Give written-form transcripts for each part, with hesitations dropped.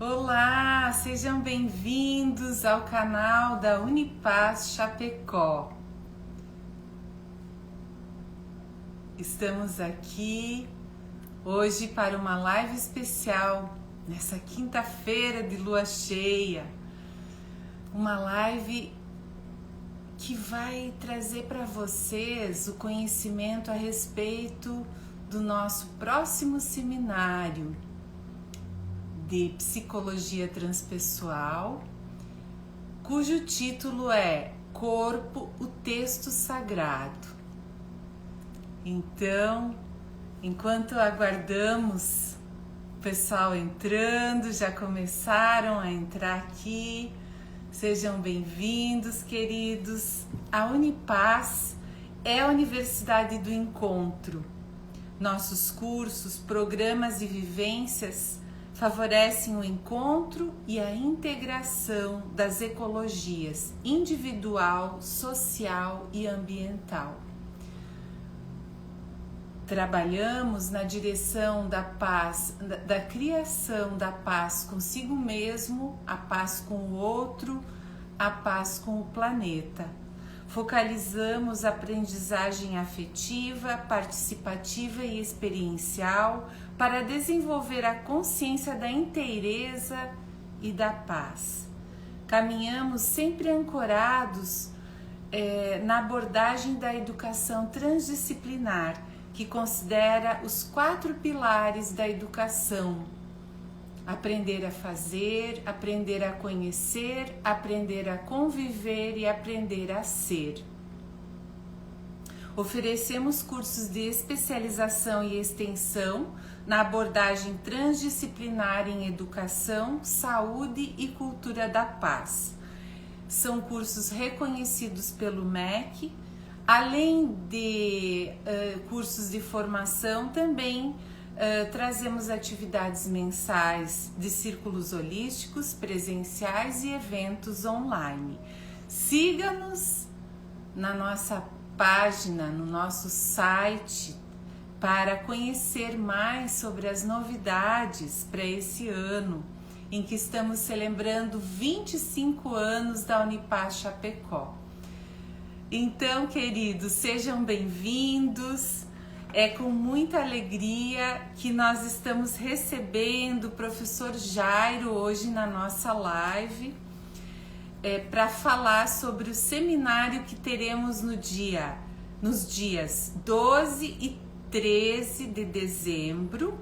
Olá, sejam bem-vindos ao canal da Unipaz Chapecó. Estamos aqui hoje para uma live especial, nessa quinta-feira de lua cheia. Uma live que vai trazer para vocês o conhecimento a respeito do nosso próximo seminário de Psicologia Transpessoal, cujo título é Corpo, o Texto Sagrado. Então, enquanto aguardamos o pessoal entrando, já começaram a entrar aqui, sejam bem-vindos, queridos. A Unipaz é a Universidade do Encontro. Nossos cursos, programas e vivências favorecem o encontro e a integração das ecologias individual, social e ambiental. Trabalhamos na direção da paz, da criação da paz consigo mesmo, a paz com o outro, a paz com o planeta. Focalizamos a aprendizagem afetiva, participativa e experiencial para desenvolver a consciência da inteireza e da paz. Caminhamos sempre ancorados na abordagem da educação transdisciplinar, que considera os 4 pilares da educação: aprender a fazer, aprender a conhecer, aprender a conviver e aprender a ser. Oferecemos cursos de especialização e extensão na abordagem transdisciplinar em educação, saúde e cultura da paz. São cursos reconhecidos pelo MEC. Além de cursos de formação, também trazemos atividades mensais de círculos holísticos, presenciais e eventos online. Siga-nos na nossa página, no nosso site, para conhecer mais sobre as novidades para esse ano, em que estamos celebrando 25 anos da Unipaz Chapecó. Então, queridos, sejam bem-vindos. É com muita alegria que nós estamos recebendo o professor Jairo hoje na nossa live para falar sobre o seminário que teremos nos dias 12 e 13 de dezembro.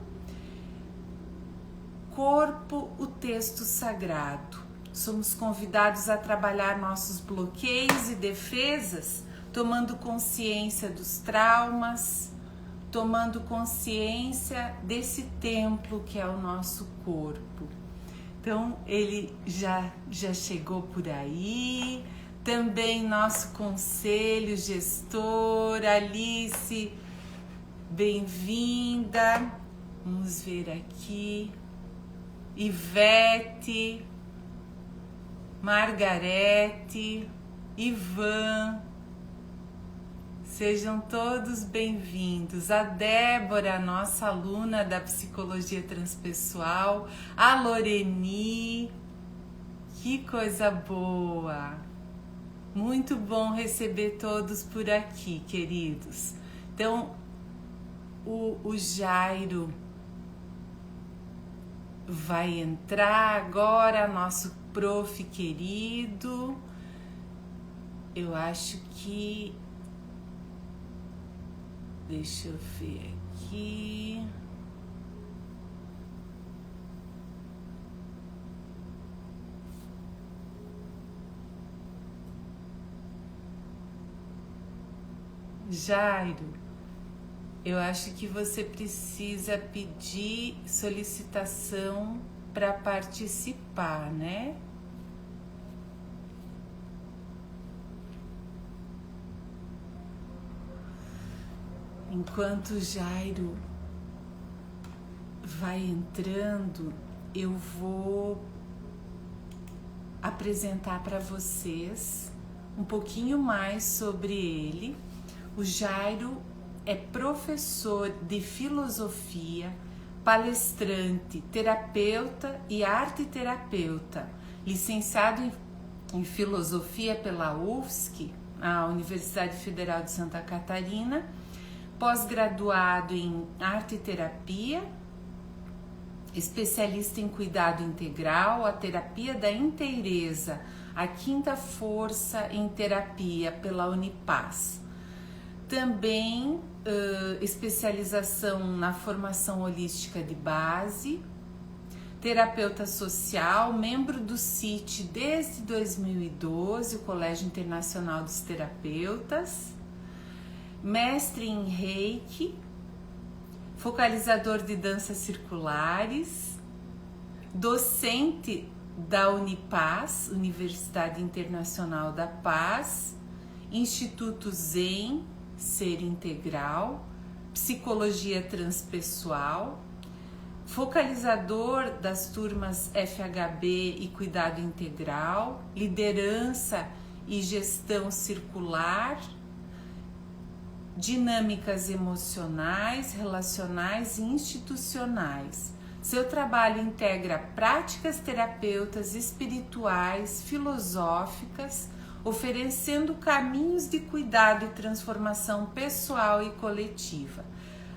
Corpo, o Texto Sagrado. Somos convidados a trabalhar nossos bloqueios e defesas, tomando consciência dos traumas, tomando consciência desse templo que é o nosso corpo. Então, ele já chegou por aí. Também nosso conselho gestor, Alice, bem-vinda. Vamos ver aqui. Ivete, Margarete, Ivan, sejam todos bem-vindos. A Débora, nossa aluna da Psicologia Transpessoal, a Loreni, que coisa boa! Muito bom receber todos por aqui, queridos. Então, o Jairo vai entrar agora, nosso prof querido. Eu acho que... Deixa eu ver aqui. Jairo, eu acho que você precisa pedir solicitação para participar, né? Enquanto o Jairo vai entrando, eu vou apresentar para vocês um pouquinho mais sobre ele. O Jairo é professor de filosofia, palestrante, terapeuta e arte-terapeuta, licenciado em Filosofia pela UFSC, a Universidade Federal de Santa Catarina, pós-graduado em Arte-Terapia, especialista em cuidado integral, a terapia da inteireza, a quinta força em terapia pela Unipaz. Também especialização na formação holística de base, terapeuta social, membro do CIT desde 2012, o Colégio Internacional dos Terapeutas, mestre em Reiki, focalizador de danças circulares, docente da Unipaz, Universidade Internacional da Paz, Instituto Zen, Ser Integral, Psicologia Transpessoal, focalizador das turmas FHB e Cuidado Integral, Liderança e Gestão Circular, Dinâmicas emocionais, relacionais e institucionais. Seu trabalho integra práticas terapeutas espirituais, filosóficas, oferecendo caminhos de cuidado e transformação pessoal e coletiva.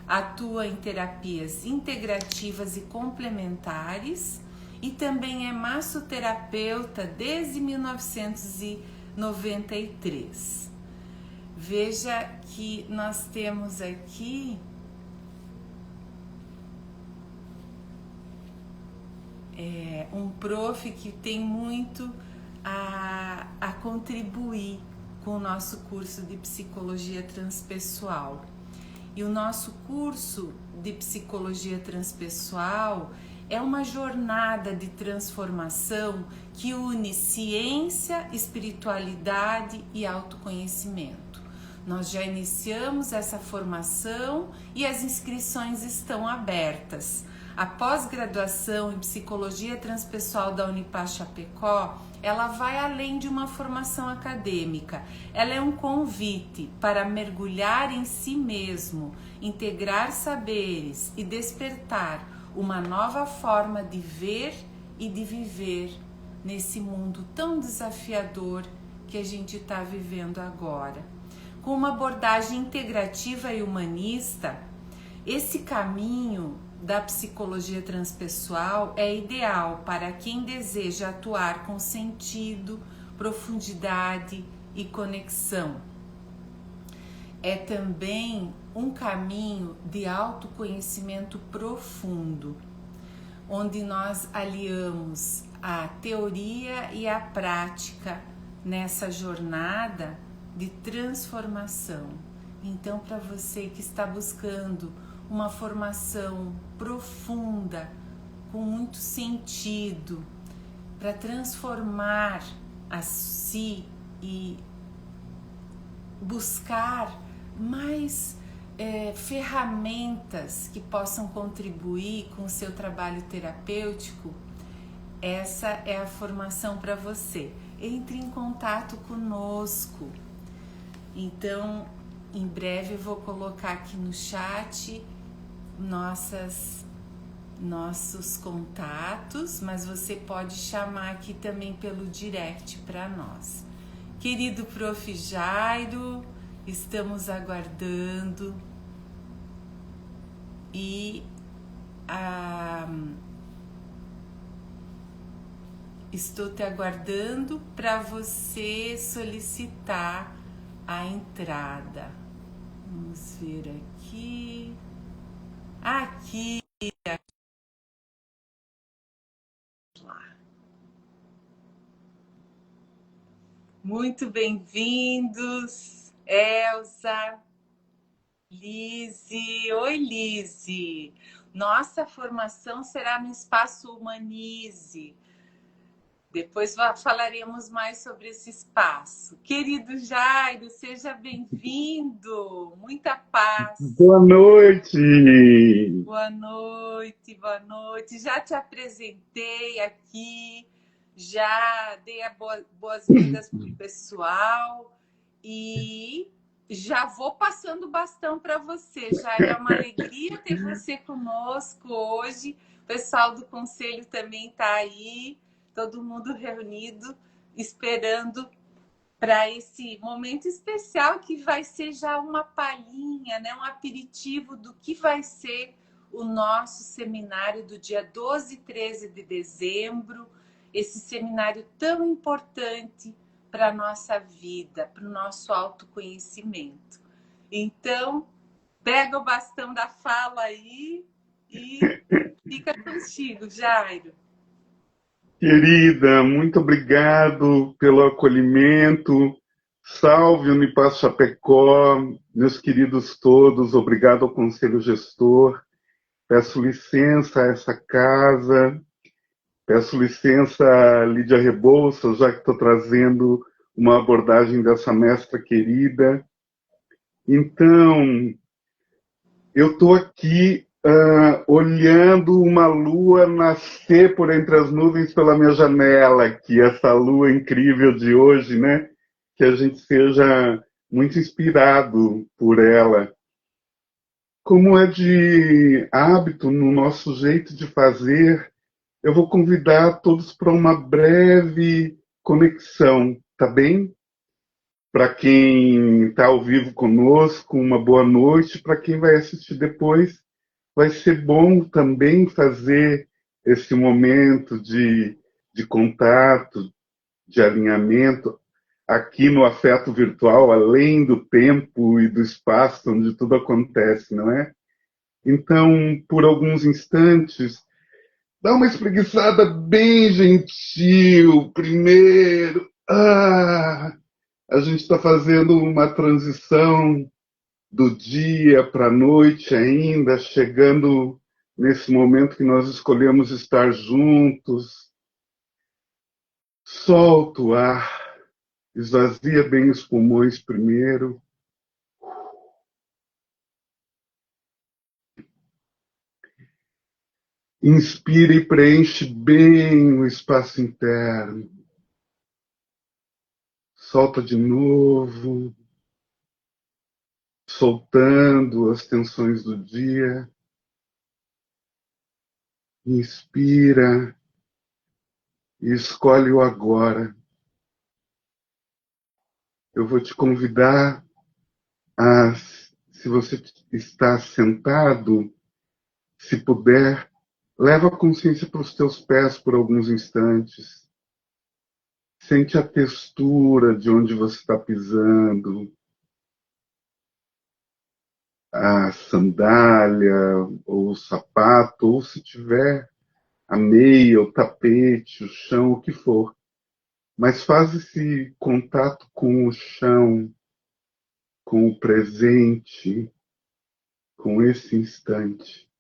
Atua em terapias integrativas e complementares e também é massoterapeuta desde 1993. Veja que nós temos aqui um prof que tem muito a contribuir com o nosso curso de Psicologia Transpessoal. E o nosso curso de Psicologia Transpessoal é uma jornada de transformação que une ciência, espiritualidade e autoconhecimento. Nós já iniciamos essa formação e as inscrições estão abertas. A pós-graduação em Psicologia Transpessoal da Unipaz Chapecó, ela vai além de uma formação acadêmica. Ela é um convite para mergulhar em si mesmo, integrar saberes e despertar uma nova forma de ver e de viver nesse mundo tão desafiador que a gente está vivendo agora. Com uma abordagem integrativa e humanista, esse caminho da psicologia transpessoal é ideal para quem deseja atuar com sentido, profundidade e conexão. É também um caminho de autoconhecimento profundo, onde nós aliamos a teoria e a prática nessa jornada de transformação. Então, para você que está buscando uma formação profunda, com muito sentido, para transformar a si e buscar mais ferramentas que possam contribuir com o seu trabalho terapêutico, essa é a formação para você. Entre em contato conosco. Então, em breve eu vou colocar aqui no chat nossos contatos, mas você pode chamar aqui também pelo direct para nós. Querido Prof. Jairo, estamos aguardando e estou te aguardando para você solicitar a entrada. Vamos ver aqui. Aqui. Muito bem-vindos, Elza, Lise. Oi, Lise. Nossa formação será no Espaço Humanize. Depois falaremos mais sobre esse espaço. Querido Jairo, seja bem-vindo. Muita paz. Boa noite. Boa noite, boa noite. Já te apresentei aqui, já dei boas-vindas para o pessoal e Já vou passando o bastão para você, Jair. É uma alegria ter você conosco hoje. O pessoal do conselho também está aí, todo mundo reunido, esperando para esse momento especial que vai ser já uma palhinha, né? Um aperitivo do que vai ser o nosso seminário do dia 12 e 13 de dezembro, esse seminário tão importante para a nossa vida, para o nosso autoconhecimento. Então, pega o bastão da fala aí e fica contigo, Jairo. Querida, muito obrigado pelo acolhimento. Salve Unipasso Chapecó, meus queridos todos, obrigado ao Conselho Gestor. Peço licença a essa casa, peço licença a Lídia Rebouças, já que estou trazendo uma abordagem dessa mestra querida. Então, eu estou aqui olhando uma lua nascer por entre as nuvens pela minha janela, que essa lua incrível de hoje, né? Que a gente seja muito inspirado por ela. Como é de hábito no nosso jeito de fazer, eu vou convidar todos para uma breve conexão, tá bem? Para quem está ao vivo conosco, uma boa noite. Para quem vai assistir depois, vai ser bom também fazer esse momento de contato, de alinhamento, aqui no afeto virtual, além do tempo e do espaço onde tudo acontece, não é? Então, por alguns instantes, dá uma espreguiçada bem gentil primeiro. A gente está fazendo uma transição do dia para a noite ainda, chegando nesse momento que nós escolhemos estar juntos. Solta o ar, esvazia bem os pulmões primeiro. Inspira e preenche bem o espaço interno. Solta de novo, soltando as tensões do dia. Inspira e escolhe o agora. Eu vou te convidar a, se você está sentado, se puder, leva a consciência para os teus pés por alguns instantes. Sente a textura de onde você está pisando, a sandália, ou o sapato, ou se tiver a meia, o tapete, o chão, o que for. Mas faz esse contato com o chão, com o presente, com esse instante.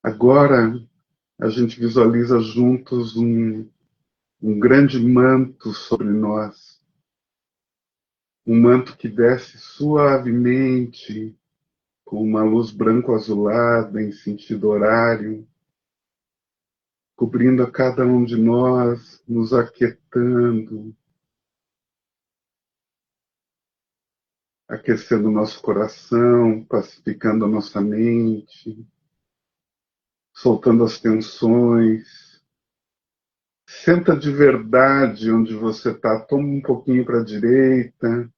Agora, a gente visualiza juntos um grande manto sobre nós. Um manto que desce suavemente, com uma luz branco-azulada em sentido horário, cobrindo a cada um de nós, nos aquietando, aquecendo o nosso coração, pacificando a nossa mente, soltando as tensões. Senta de verdade onde você está. Toma um pouquinho para a direita,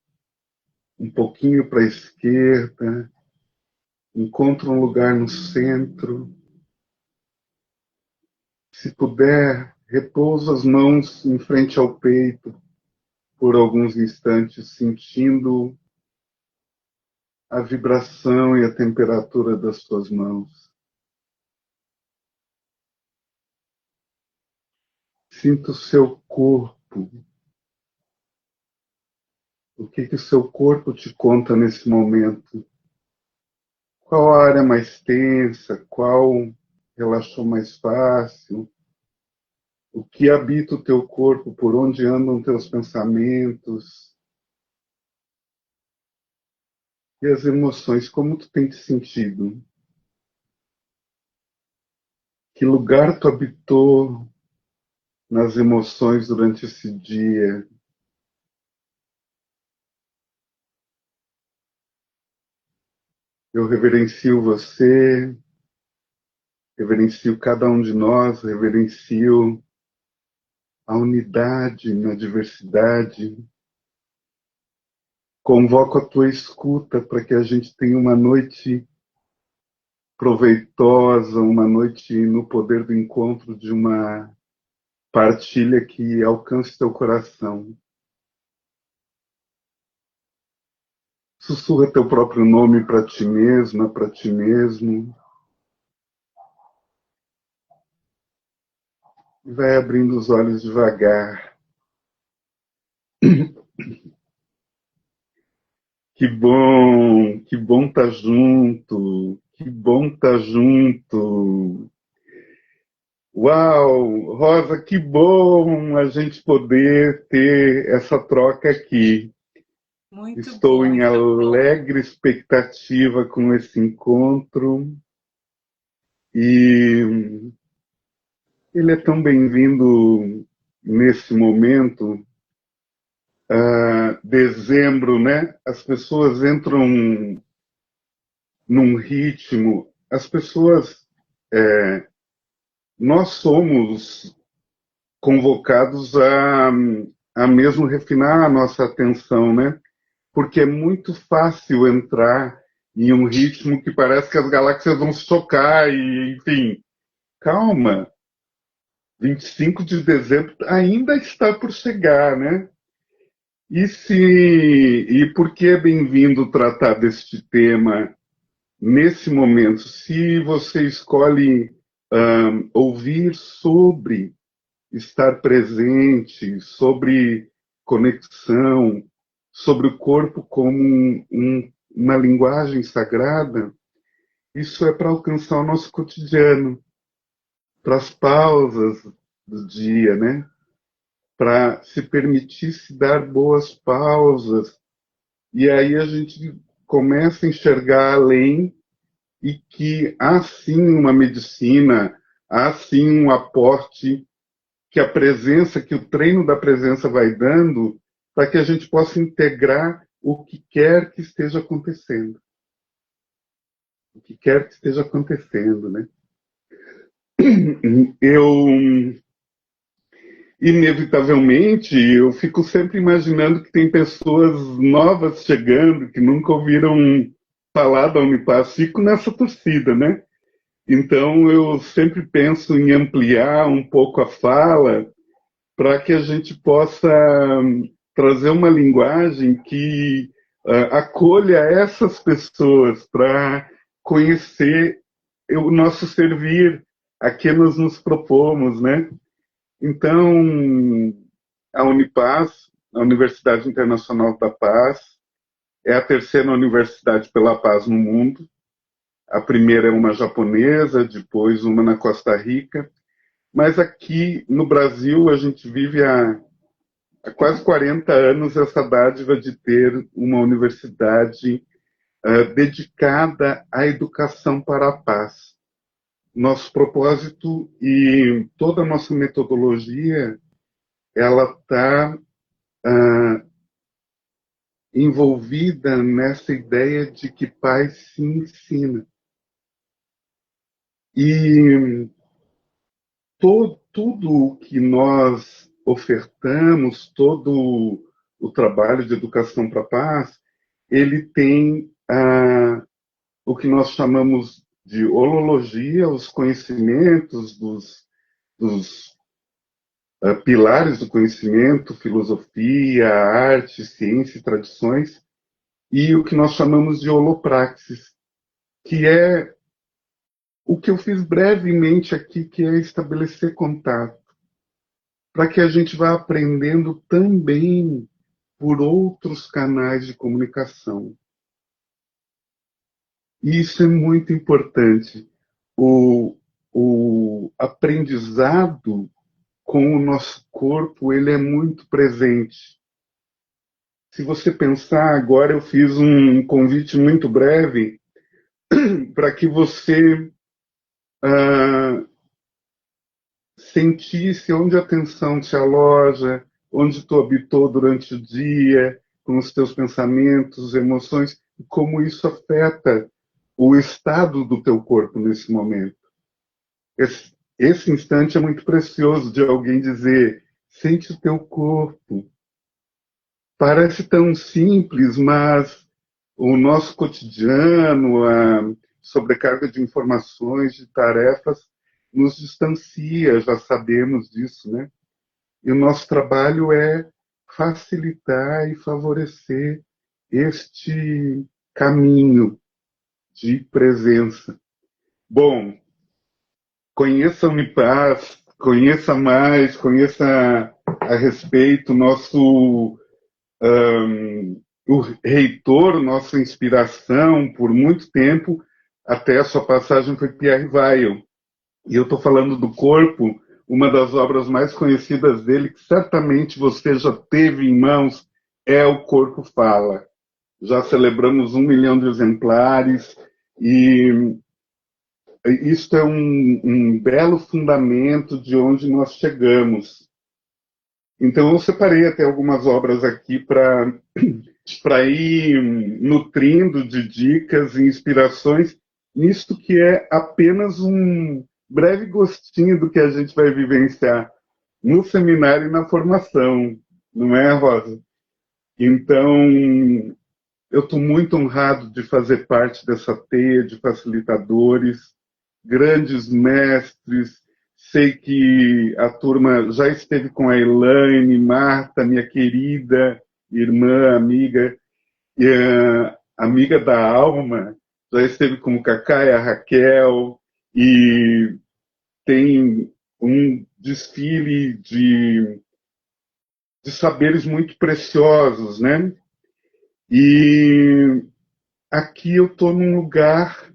um pouquinho para a esquerda. Encontra um lugar no centro. Se puder, repousa as mãos em frente ao peito por alguns instantes, sentindo a vibração e a temperatura das suas mãos. Sinta o seu corpo. O que o seu corpo te conta nesse momento? Qual a área mais tensa? Qual relaxou mais fácil? O que habita o teu corpo? Por onde andam teus pensamentos? E as emoções, como tu tem te sentido? Que lugar tu habitou nas emoções durante esse dia. Eu reverencio você, reverencio cada um de nós, reverencio a unidade na diversidade. Convoco a tua escuta para que a gente tenha uma noite proveitosa, uma noite no poder do encontro de uma partilha que alcance teu coração. Sussurra teu próprio nome para ti mesma, para ti mesmo. E vai abrindo os olhos devagar. Que bom estar junto, que bom estar junto. Uau, Rosa, que bom a gente poder ter essa troca aqui. Muito Estou bom. em alegre expectativa com esse encontro e ele é tão bem-vindo nesse momento. Dezembro, né? As pessoas entram num ritmo. As pessoas, nós somos convocados a mesmo refinar a nossa atenção, né? Porque é muito fácil entrar em um ritmo que parece que as galáxias vão se chocar e, enfim, calma. 25 de dezembro ainda está por chegar, né? E por que é bem-vindo tratar deste tema nesse momento? Se você escolhe ouvir sobre estar presente, sobre conexão, sobre o corpo como uma linguagem sagrada, isso é para alcançar o nosso cotidiano, para as pausas do dia, né? Para se permitir se dar boas pausas. E aí a gente começa a enxergar além e que há sim uma medicina, há sim um aporte que a presença, que o treino da presença vai dando para que a gente possa integrar o que quer que esteja acontecendo. O que quer que esteja acontecendo, né? Eu, inevitavelmente, eu fico sempre imaginando que tem pessoas novas chegando, que nunca ouviram falar da Unipaz. Fico nessa torcida, né? Então, eu sempre penso em ampliar um pouco a fala para que a gente possa trazer uma linguagem que acolha essas pessoas para conhecer o nosso servir, a que nós nos propomos, né? Então, a Unipaz, a Universidade Internacional da Paz, é a terceira universidade pela paz no mundo. A primeira é uma japonesa, depois uma na Costa Rica. Mas aqui no Brasil a gente vive há quase 40 anos essa dádiva de ter uma universidade dedicada à educação para a paz. Nosso propósito e toda a nossa metodologia, ela está envolvida nessa ideia de que paz se ensina. E tudo o que nós ofertamos, todo o trabalho de educação para a paz, ele tem o que nós chamamos de holologia, os conhecimentos dos pilares do conhecimento, filosofia, arte, ciência e tradições, e o que nós chamamos de holopraxis, que é o que eu fiz brevemente aqui, que é estabelecer contato, para que a gente vá aprendendo também por outros canais de comunicação. E isso é muito importante. O aprendizado com o nosso corpo, ele é muito presente. Se você pensar, agora eu fiz um convite muito breve para que você sentisse onde a atenção se aloja, onde tu habitou durante o dia, com os teus pensamentos, emoções, e como isso afeta o estado do teu corpo nesse momento. Esse instante é muito precioso de alguém dizer, sente o teu corpo. Parece tão simples, mas o nosso cotidiano, a sobrecarga de informações, de tarefas, nos distancia, já sabemos disso, né? E o nosso trabalho é facilitar e favorecer este caminho de presença. Bom, conheça a Unipaz, conheça mais, conheça a respeito nosso o reitor, nossa inspiração por muito tempo, até a sua passagem foi Pierre Weil. E eu estou falando do Corpo, uma das obras mais conhecidas dele, que certamente você já teve em mãos, é O Corpo Fala. Já celebramos 1 milhão de exemplares e isto é um belo fundamento de onde nós chegamos. Então eu separei até algumas obras aqui para ir nutrindo de dicas e inspirações nisto que é apenas um breve gostinho do que a gente vai vivenciar no seminário e na formação, não é, Rosa? Então, eu estou muito honrado de fazer parte dessa teia de facilitadores, grandes mestres. Sei que a turma já esteve com a Elaine, Marta, minha querida irmã, amiga, e amiga da alma, já esteve com o Cacá e a Raquel, e tem um desfile de saberes muito preciosos, né? E aqui eu estou num lugar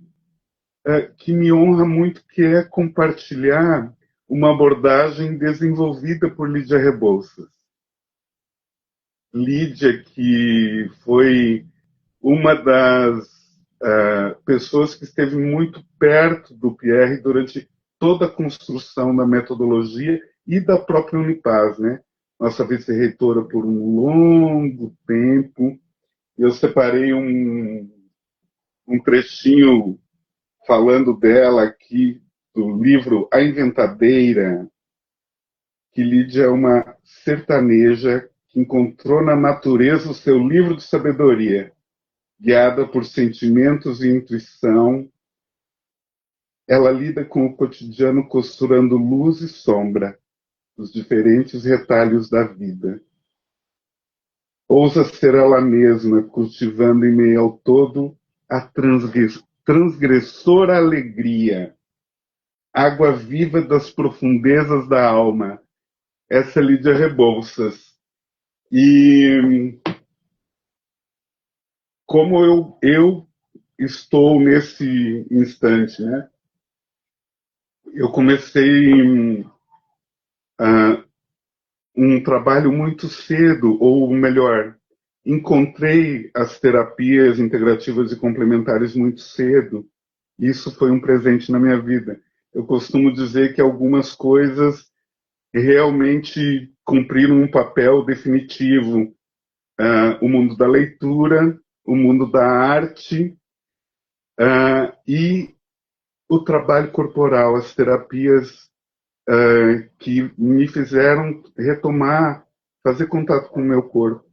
que me honra muito, que é compartilhar uma abordagem desenvolvida por Lídia Rebouças. Lídia, que foi uma das pessoas que esteve muito perto do Pierre durante toda a construção da metodologia e da própria Unipaz, né? Nossa vice-reitora por um longo tempo. Eu separei um trechinho falando dela aqui, do livro A Inventadeira, que Lídia é uma sertaneja que encontrou na natureza o seu livro de sabedoria, guiada por sentimentos e intuição. Ela lida com o cotidiano costurando luz e sombra, os diferentes retalhos da vida. Ousa ser ela mesma, cultivando em meio ao todo a transgressora alegria, água viva das profundezas da alma. Essa é Lídia Rebouças. E como eu estou nesse instante, né? Eu comecei um trabalho muito cedo, ou melhor, encontrei as terapias integrativas e complementares muito cedo. Isso foi um presente na minha vida. Eu costumo dizer que algumas coisas realmente cumpriram um papel definitivo. O mundo da leitura, o mundo da arte e o trabalho corporal, as terapias que me fizeram retomar, fazer contato com o meu corpo.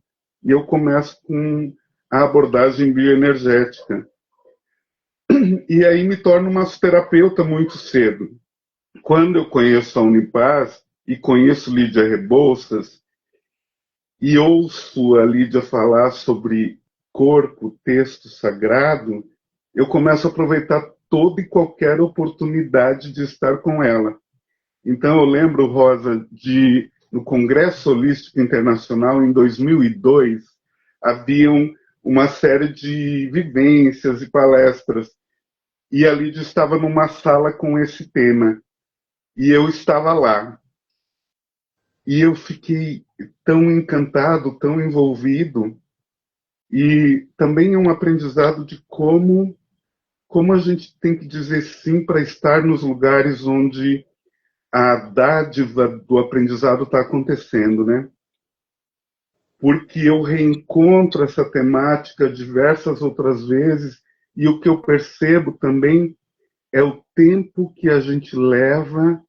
E eu começo com a abordagem bioenergética. E aí me torno uma terapeuta muito cedo. Quando eu conheço a Unipaz e conheço Lídia Rebouças e ouço a Lídia falar sobre corpo, texto sagrado, eu começo a aproveitar toda e qualquer oportunidade de estar com ela. Então eu lembro, Rosa, no Congresso Holístico Internacional, em 2002, haviam uma série de vivências e palestras, e a Lídia estava numa sala com esse tema, e eu estava lá. E eu fiquei tão encantado, tão envolvido, e também é um aprendizado de como a gente tem que dizer sim para estar nos lugares onde a dádiva do aprendizado está acontecendo, né? Porque eu reencontro essa temática diversas outras vezes e o que eu percebo também é o tempo que a gente leva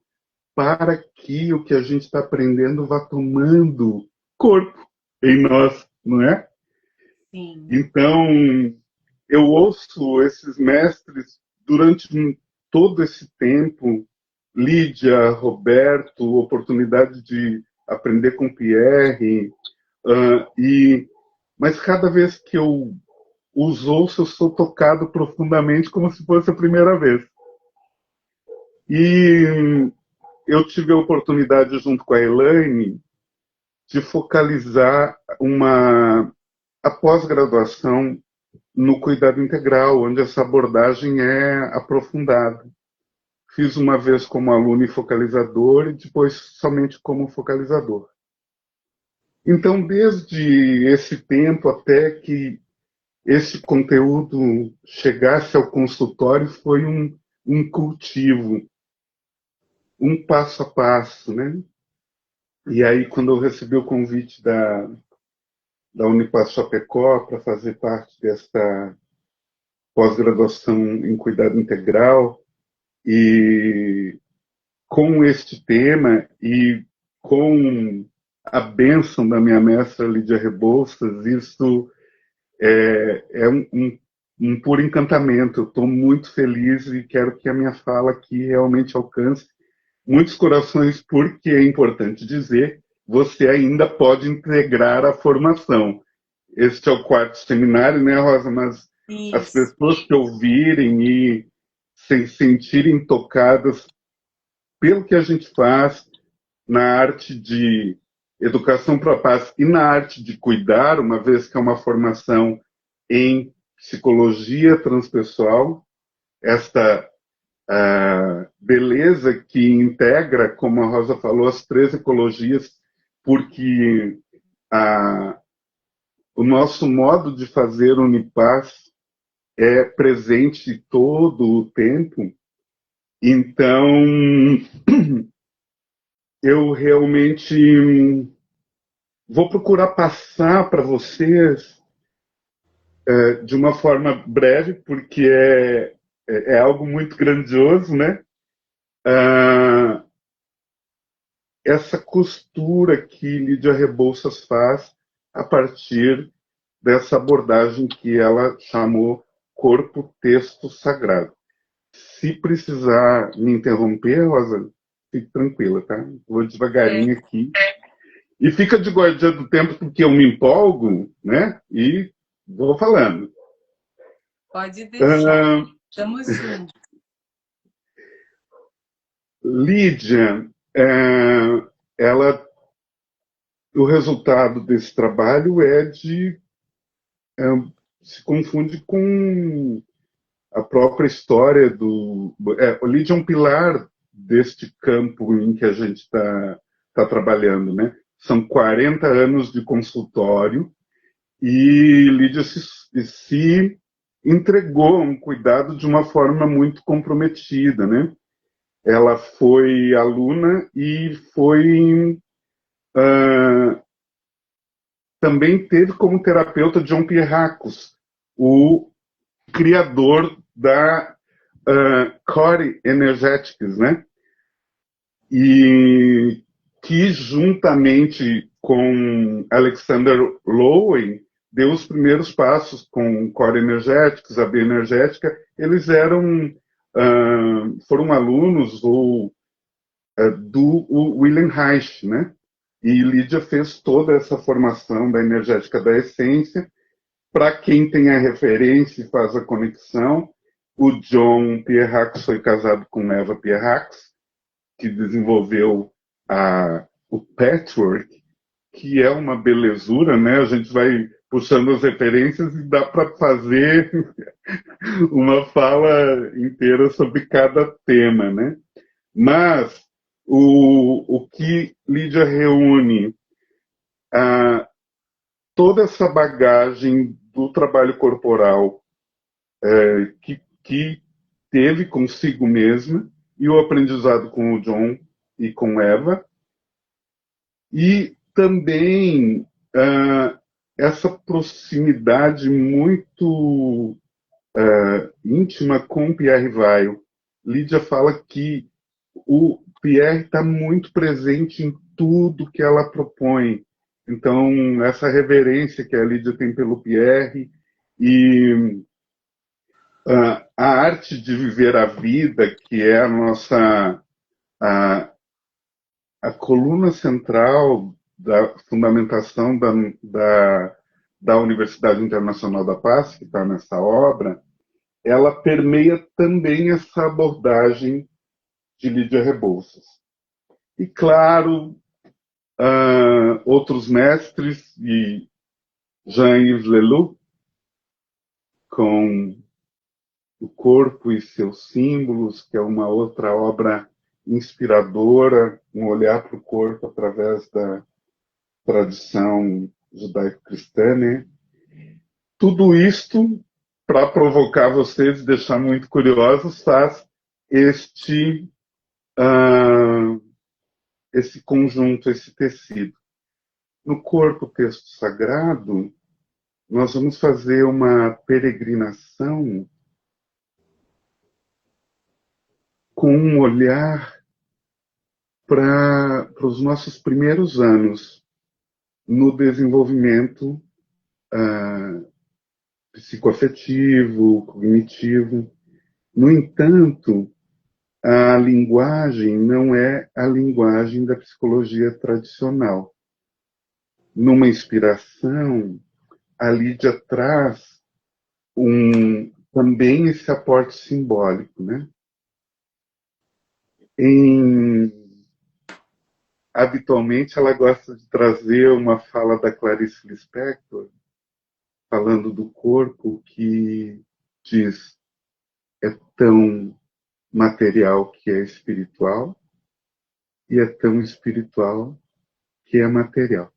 para que o que a gente está aprendendo vá tomando corpo em nós, não é? Sim. Então, eu ouço esses mestres durante todo esse tempo, Lídia, Roberto, oportunidade de aprender com Pierre, mas cada vez que eu os ouço, eu sou tocado profundamente como se fosse a primeira vez. E eu tive a oportunidade, junto com a Elaine, de focalizar a pós-graduação no cuidado integral, onde essa abordagem é aprofundada. Fiz uma vez como aluno e focalizador e depois somente como focalizador. Então, desde esse tempo até que esse conteúdo chegasse ao consultório, foi um cultivo, um passo a passo, né? E aí, quando eu recebi o convite da Unipaz Chapecó para fazer parte desta pós-graduação em cuidado integral, e com este tema e com a bênção da minha mestra Lídia Rebouças, isso é um puro encantamento. Eu estou muito feliz e quero que a minha fala aqui realmente alcance muitos corações, porque é importante dizer, você ainda pode integrar a formação. Este é o quarto seminário, né, Rosa? Mas as Isso. pessoas que ouvirem e se sentirem tocadas pelo que a gente faz na arte de educação para a paz e na arte de cuidar, uma vez que é uma formação em psicologia transpessoal, esta beleza que integra, como a Rosa falou, as três ecologias, porque o nosso modo de fazer Unipaz é presente todo o tempo. Então, eu realmente vou procurar passar para vocês de uma forma breve, porque é algo muito grandioso, né? Essa costura que Lídia Rebouças faz a partir dessa abordagem que ela chamou corpo-texto sagrado. Se precisar me interromper, Rosa, fique tranquila, tá? Vou É, devagarinho aqui. E fica de guardia do tempo, porque eu me empolgo, né? E vou falando. pode deixar. Uh, Estamos juntos. Lídia, ela, o resultado desse trabalho se confunde com a própria história o Lídia é um pilar deste campo em que a gente está trabalhando, né? São 40 anos de consultório e Lídia se entregou a um cuidado de uma forma muito comprometida, né? Ela foi aluna e também teve como terapeuta John Pierracos, o criador da Core Energetics, né? E que, juntamente com Alexander Lowen, deu os primeiros passos com Core Energetics, a bioenergética. Eles foram alunos do Wilhelm Reich, né? E Lídia fez toda essa formação da energética da essência. Para quem tem a referência e faz a conexão, o John Pierracos foi casado com Eva Pierracos, que desenvolveu o Patchwork, que é uma belezura, né? A gente vai puxando as referências e dá para fazer uma fala inteira sobre cada tema, né? Mas o que Lídia reúne toda essa bagagem do trabalho corporal que teve consigo mesma e o aprendizado com o John e com Eva, e também essa proximidade muito íntima com Pierre Weil. Lídia fala que o Pierre está muito presente em tudo que ela propõe. Então, essa reverência que a Lídia tem pelo Pierre e a arte de viver a vida, que é a nossa a coluna central da fundamentação da Universidade Internacional da Paz, que está nessa obra, ela permeia também essa abordagem de Lídia Rebouças. E, claro, outros mestres, e Jean-Yves Leloup, com O Corpo e Seus Símbolos, que é uma outra obra inspiradora, um olhar para o corpo através da tradição judaico-cristã, né? Tudo isto, para provocar vocês e deixar muito curiosos, faz esse conjunto, esse tecido. No corpo texto sagrado, nós vamos fazer uma peregrinação com um olhar para os nossos primeiros anos no desenvolvimento psicoafetivo, cognitivo. No entanto, a linguagem não é a linguagem da psicologia tradicional. Numa inspiração, a Lídia traz também esse aporte simbólico, né? Habitualmente, ela gosta de trazer uma fala da Clarice Lispector, falando do corpo, que diz: é tão material que é espiritual e é tão espiritual que é material.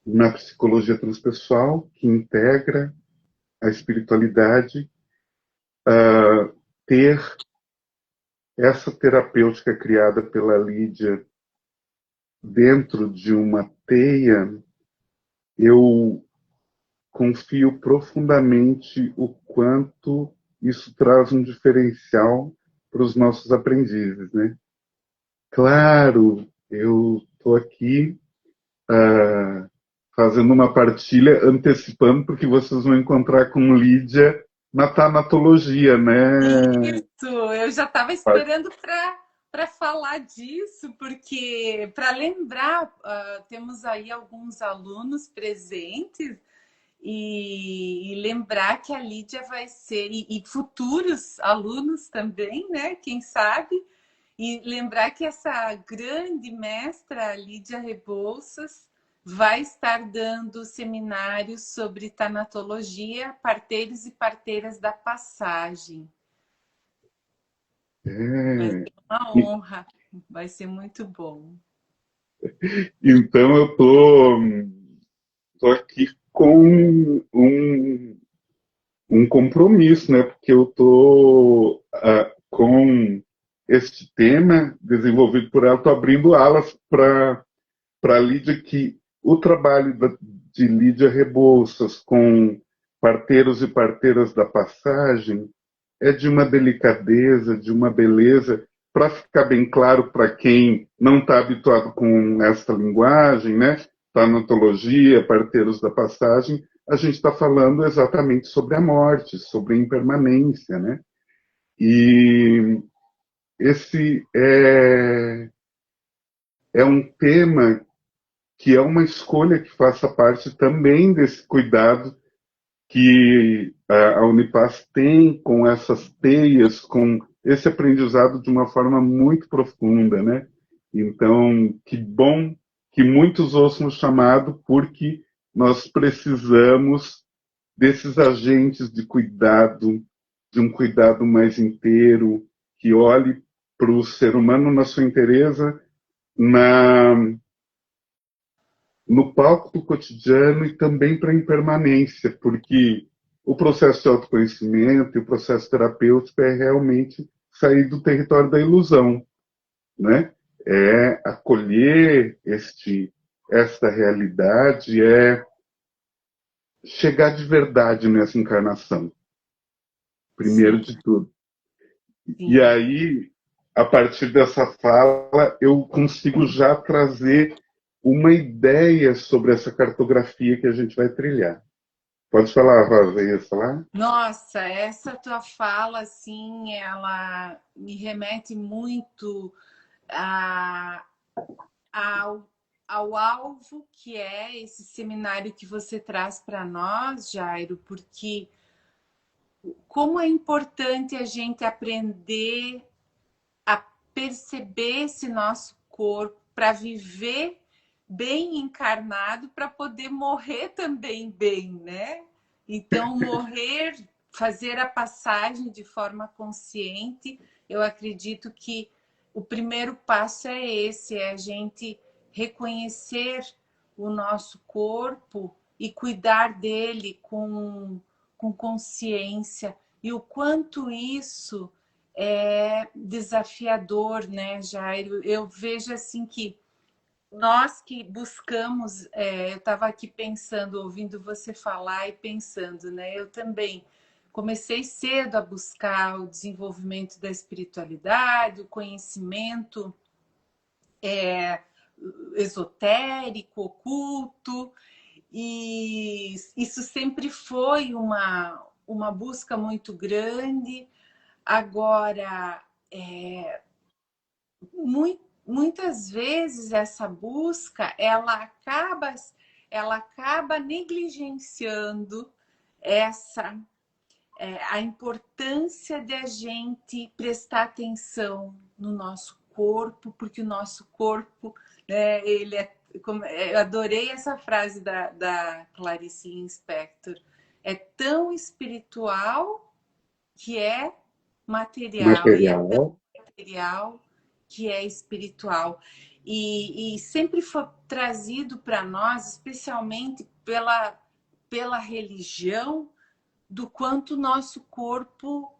Na psicologia transpessoal, que integra a espiritualidade, ter essa terapêutica criada pela Lídia dentro de uma teia, eu confio profundamente o quanto isso traz um diferencial para os nossos aprendizes, né? Claro, eu estou aqui fazendo uma partilha, antecipando, porque vocês vão encontrar com Lídia na tanatologia, né? Isso, eu já estava esperando para falar disso, porque, para lembrar, temos aí alguns alunos presentes e lembrar que a Lídia vai ser, e futuros alunos também, né? Quem sabe? E lembrar que essa grande mestra, Lídia Rebouças, vai estar dando seminários sobre tanatologia, parteiros e parteiras da passagem. Vai ser uma honra, vai ser muito bom. Então eu tô aqui com um compromisso, né? Porque eu tô com este tema desenvolvido por ela, estou abrindo alas para Lídia, que o trabalho de Lídia Rebouças com parteiros e parteiras da passagem é de uma delicadeza, de uma beleza, para ficar bem claro para quem não está habituado com essa linguagem, né? Tanatologia, parteiros da passagem, a gente está falando exatamente sobre a morte, sobre a impermanência, né? E esse é um tema que é uma escolha que faça parte também desse cuidado que a Unipaz tem com essas teias, com esse aprendizado de uma forma muito profunda, né? Então, que bom que muitos ouçam o chamado, porque nós precisamos desses agentes de cuidado, de um cuidado mais inteiro, que olhe para o ser humano na sua inteireza, no palco do cotidiano e também para a impermanência, porque o processo de autoconhecimento e o processo terapêutico é realmente sair do território da ilusão, né? É acolher esta realidade, é chegar de verdade nessa encarnação, primeiro Sim, de tudo. E sim. aí, a partir dessa fala, eu consigo já trazer uma ideia sobre essa cartografia que a gente vai trilhar. Pode falar, Rosa, ia falar? Nossa, essa tua fala, assim, ela me remete muito a, ao, ao alvo que é esse seminário que você traz para nós, Jairo, porque como é importante a gente aprender a perceber esse nosso corpo para viver bem encarnado, para poder morrer também bem, né? Então, morrer, fazer a passagem de forma consciente, eu acredito que o primeiro passo é esse, é a gente reconhecer o nosso corpo e cuidar dele com consciência. E o quanto isso é desafiador, né, Jairo? Eu vejo assim que nós que buscamos, eu estava aqui pensando, ouvindo você falar e pensando, né? Eu também comecei cedo a buscar o desenvolvimento da espiritualidade, o conhecimento esotérico, oculto, e isso sempre foi uma busca muito grande. Agora, muitas vezes essa busca ela acaba negligenciando essa a importância de a gente prestar atenção no nosso corpo, porque o nosso corpo, né, ele eu adorei essa frase da Clarice Lispector, é tão espiritual que é material, e é tão Material. material que é espiritual. E sempre foi trazido para nós, especialmente pela religião, do quanto o nosso corpo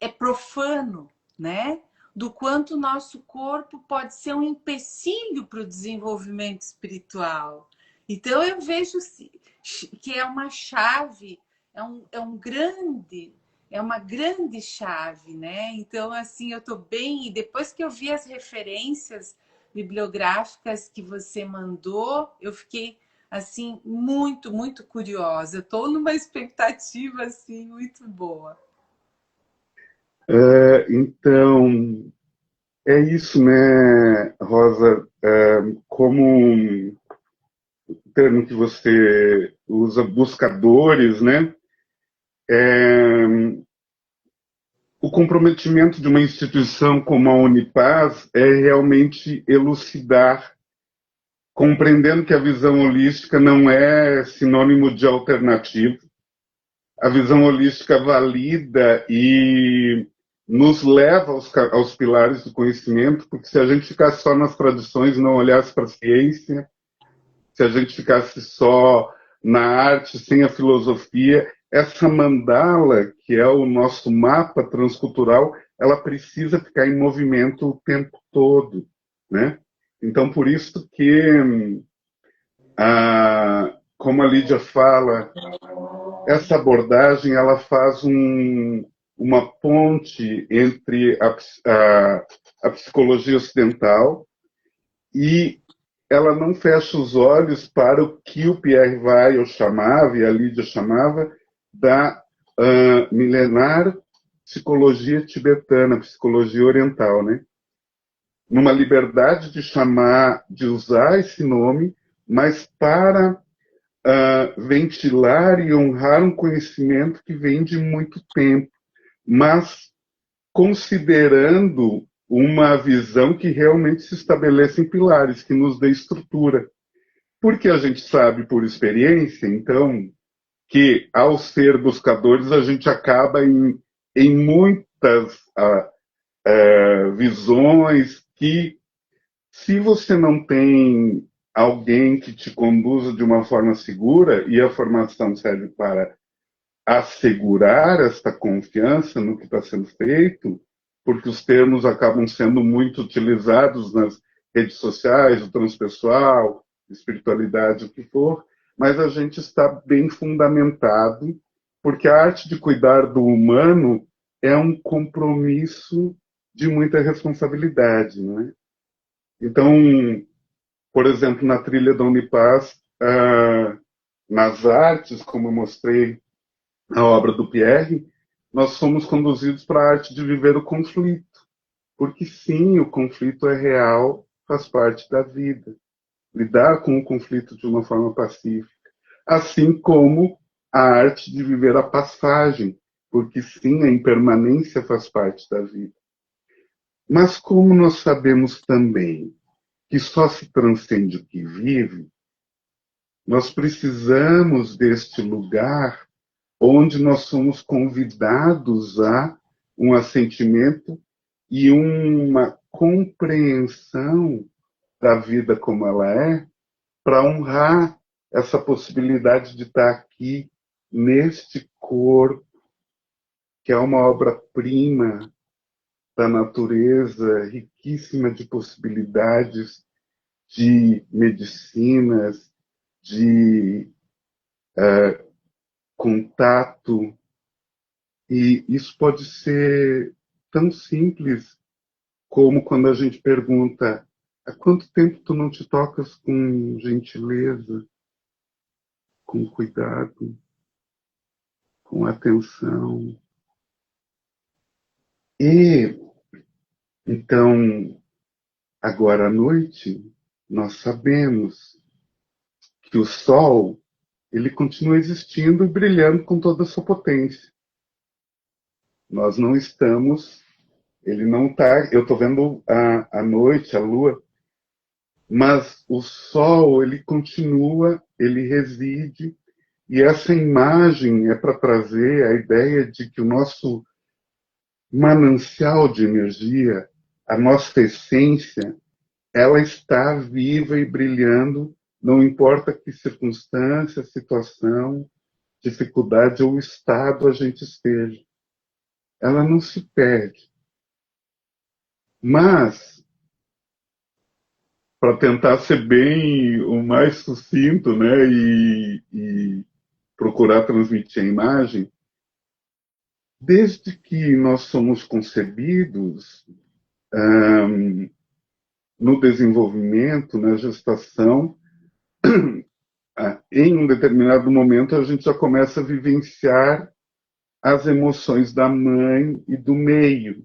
é profano, né? Do quanto o nosso corpo pode ser um empecilho para o desenvolvimento espiritual. Então eu vejo que é uma chave, é uma grande chave, né? Então, assim, eu estou bem. E depois que eu vi as referências bibliográficas que você mandou, eu fiquei assim muito, muito curiosa. Eu estou numa expectativa assim muito boa. Então, é isso, né, Rosa? Como o termo que você usa, buscadores, né? O comprometimento de uma instituição como a Unipaz é realmente elucidar, compreendendo que a visão holística não é sinônimo de alternativo. A visão holística valida e nos leva aos pilares do conhecimento, porque se a gente ficasse só nas tradições e não olhasse para a ciência, se a gente ficasse só na arte, sem a filosofia, essa mandala, que é o nosso mapa transcultural, ela precisa ficar em movimento o tempo todo, né? Então, por isso que, como a Lídia fala, essa abordagem ela faz uma ponte entre a psicologia ocidental e ela não fecha os olhos para o que o Pierre Weil chamava, e a Lídia chamava, da milenar psicologia tibetana, psicologia oriental, né? Numa liberdade de chamar, de usar esse nome, mas para ventilar e honrar um conhecimento que vem de muito tempo, mas considerando uma visão que realmente se estabelece em pilares, que nos dê estrutura. Porque a gente sabe por experiência, então, que ao ser buscadores a gente acaba em muitas visões que, se você não tem alguém que te conduza de uma forma segura, e a formação serve para assegurar esta confiança no que está sendo feito, porque os termos acabam sendo muito utilizados nas redes sociais, o transpessoal, espiritualidade, o que for, mas a gente está bem fundamentado, porque a arte de cuidar do humano é um compromisso de muita responsabilidade, né? Então, por exemplo, na trilha da Unipaz, nas artes, como eu mostrei a obra do Pierre, nós somos conduzidos para a arte de viver o conflito. Porque sim, o conflito é real, faz parte da vida. Lidar com o conflito de uma forma pacífica. Assim como a arte de viver a passagem, porque sim, a impermanência faz parte da vida. Mas como nós sabemos também que só se transcende o que vive, nós precisamos deste lugar onde nós somos convidados a um assentimento e uma compreensão da vida como ela é, para honrar essa possibilidade de estar aqui neste corpo, que é uma obra-prima da natureza, riquíssima de possibilidades, de medicinas, de contato. E isso pode ser tão simples como quando a gente pergunta: há quanto tempo tu não te tocas com gentileza, com cuidado, com atenção? E então, agora à noite, nós sabemos que o Sol ele continua existindo e brilhando com toda a sua potência. Nós não estamos, ele não está. Eu estou vendo a noite, a Lua, mas o Sol ele continua, ele reside. E essa imagem é para trazer a ideia de que o nosso manancial de energia, a nossa essência, ela está viva e brilhando, não importa que circunstância, situação, dificuldade ou estado a gente esteja. Ela não se perde. Mas, para tentar ser bem o mais sucinto, né, e procurar transmitir a imagem, desde que nós somos concebidos, no desenvolvimento, na gestação, em um determinado momento a gente já começa a vivenciar as emoções da mãe e do meio.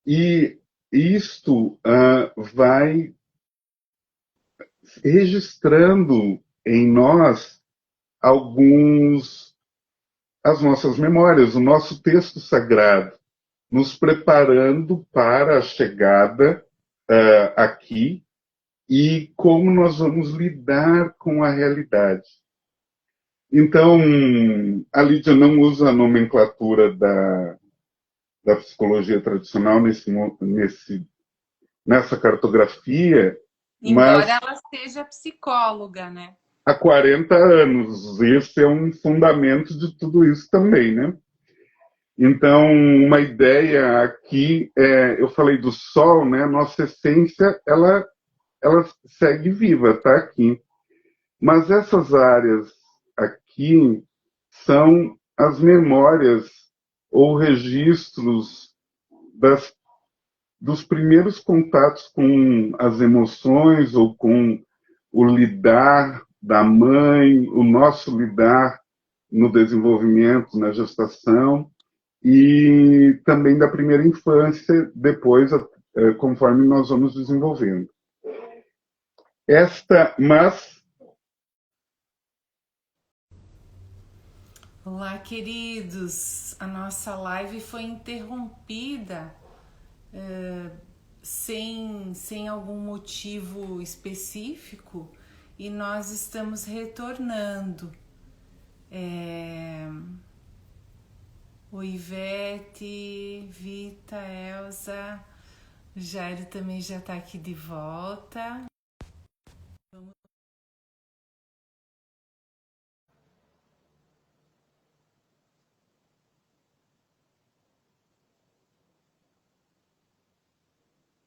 E isto vai registrando em nós as nossas memórias, o nosso texto sagrado, nos preparando para a chegada aqui e como nós vamos lidar com a realidade. Então, a Lídia não usa a nomenclatura da psicologia tradicional nessa cartografia, Embora mas ela seja psicóloga, né? há 40 anos. Esse é um fundamento de tudo isso também, né? Então, uma ideia aqui, eu falei do Sol, né? Nossa essência, ela segue viva, está aqui. Mas essas áreas aqui são as memórias ou registros dos primeiros contatos com as emoções ou com o lidar da mãe, o nosso lidar no desenvolvimento, na gestação, e também da primeira infância, depois, conforme nós vamos desenvolvendo. Mas Olá, queridos. A nossa live foi interrompida sem algum motivo específico e nós estamos retornando. O Ivete, Vita, Elza, o Jairo também já está aqui de volta.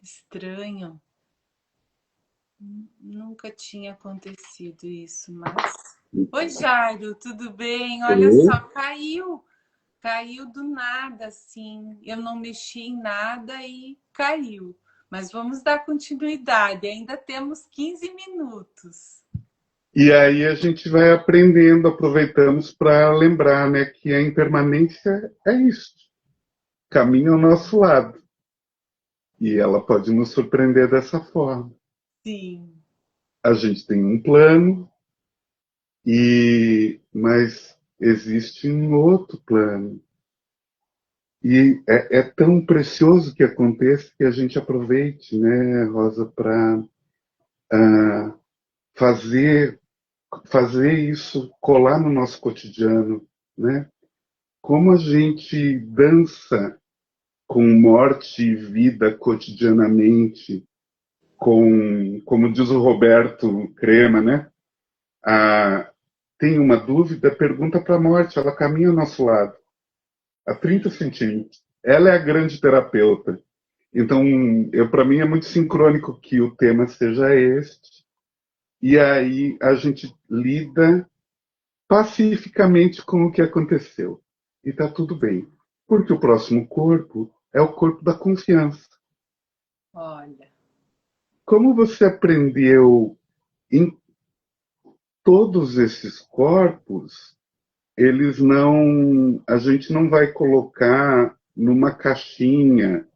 Estranho. Nunca tinha acontecido isso, mas. Oi, Jairo, tudo bem? Olha só, caiu. Caiu do nada, assim. Eu não mexi em nada e caiu. Mas vamos dar continuidade. Ainda temos 15 minutos. E aí a gente vai aprendendo, aproveitamos para lembrar, né, que a impermanência é isso. Caminha ao nosso lado. E ela pode nos surpreender dessa forma. Sim. A gente tem um plano, mas existe um outro plano. E é tão precioso que aconteça que a gente aproveite, né, Rosa, para fazer, fazer isso colar no nosso cotidiano, né? Como a gente dança com morte e vida cotidianamente, como diz o Roberto Crema, né? Tem uma dúvida, pergunta para a morte, ela caminha ao nosso lado, a 30 centímetros. Ela é a grande terapeuta. Então, para mim é muito sincrônico que o tema seja este, e aí a gente lida pacificamente com o que aconteceu. E está tudo bem. Porque o próximo corpo é o corpo da confiança. Olha. Como você aprendeu em todos esses corpos, eles não. A gente não vai colocar numa caixinha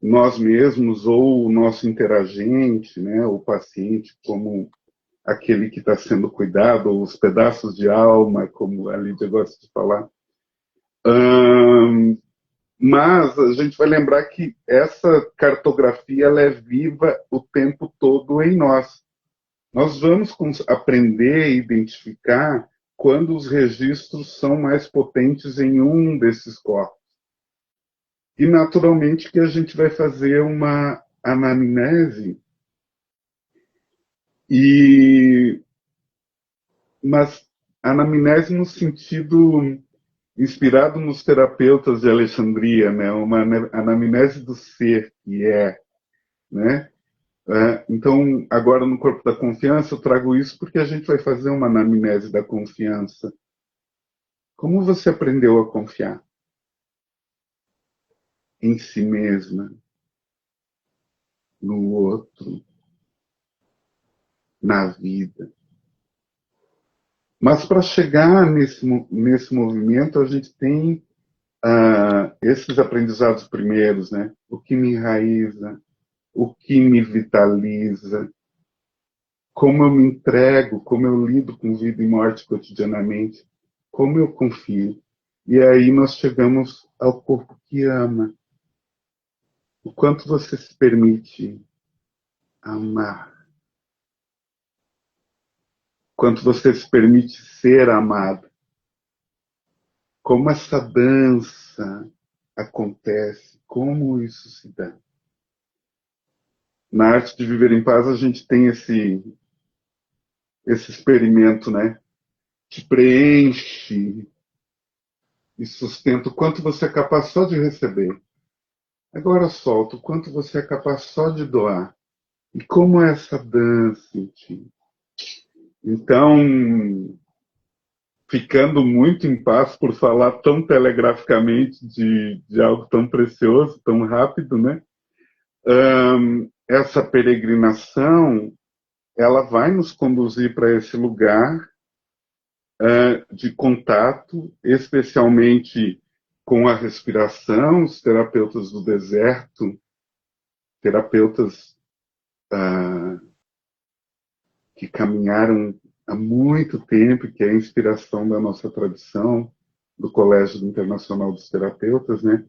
nós mesmos ou o nosso interagente, né, o paciente, como aquele que está sendo cuidado, ou os pedaços de alma, como a Lídia gosta de falar. Mas a gente vai lembrar que essa cartografia ela é viva o tempo todo em nós. Nós vamos aprender a identificar quando os registros são mais potentes em um desses corpos. E, naturalmente, que a gente vai fazer uma anamnese, mas anamnese no sentido inspirado nos terapeutas de Alexandria, né? Uma anamnese do ser que é, né? Então, agora no Corpo da Confiança, eu trago isso porque a gente vai fazer uma anamnese da confiança. Como você aprendeu a confiar em si mesma, no outro, na vida? Mas para chegar nesse movimento, a gente tem esses aprendizados primeiros, né? O que me enraiza, o que me vitaliza, como eu me entrego, como eu lido com vida e morte cotidianamente, como eu confio. E aí nós chegamos ao corpo que ama. O quanto você se permite amar. O quanto você se permite ser amado. Como essa dança acontece, como isso se dá. Na arte de viver em paz, a gente tem esse experimento, né? Te preenche e sustenta o quanto você é capaz só de receber. Agora solta o quanto você é capaz só de doar. E como é essa dança em ti? Então, ficando muito em paz por falar tão telegraficamente de algo tão precioso, tão rápido, né? Essa peregrinação, ela vai nos conduzir para esse lugar de contato, especialmente com a respiração, os terapeutas do deserto, terapeutas que caminharam há muito tempo, que é a inspiração da nossa tradição, do Colégio Internacional dos Terapeutas, né?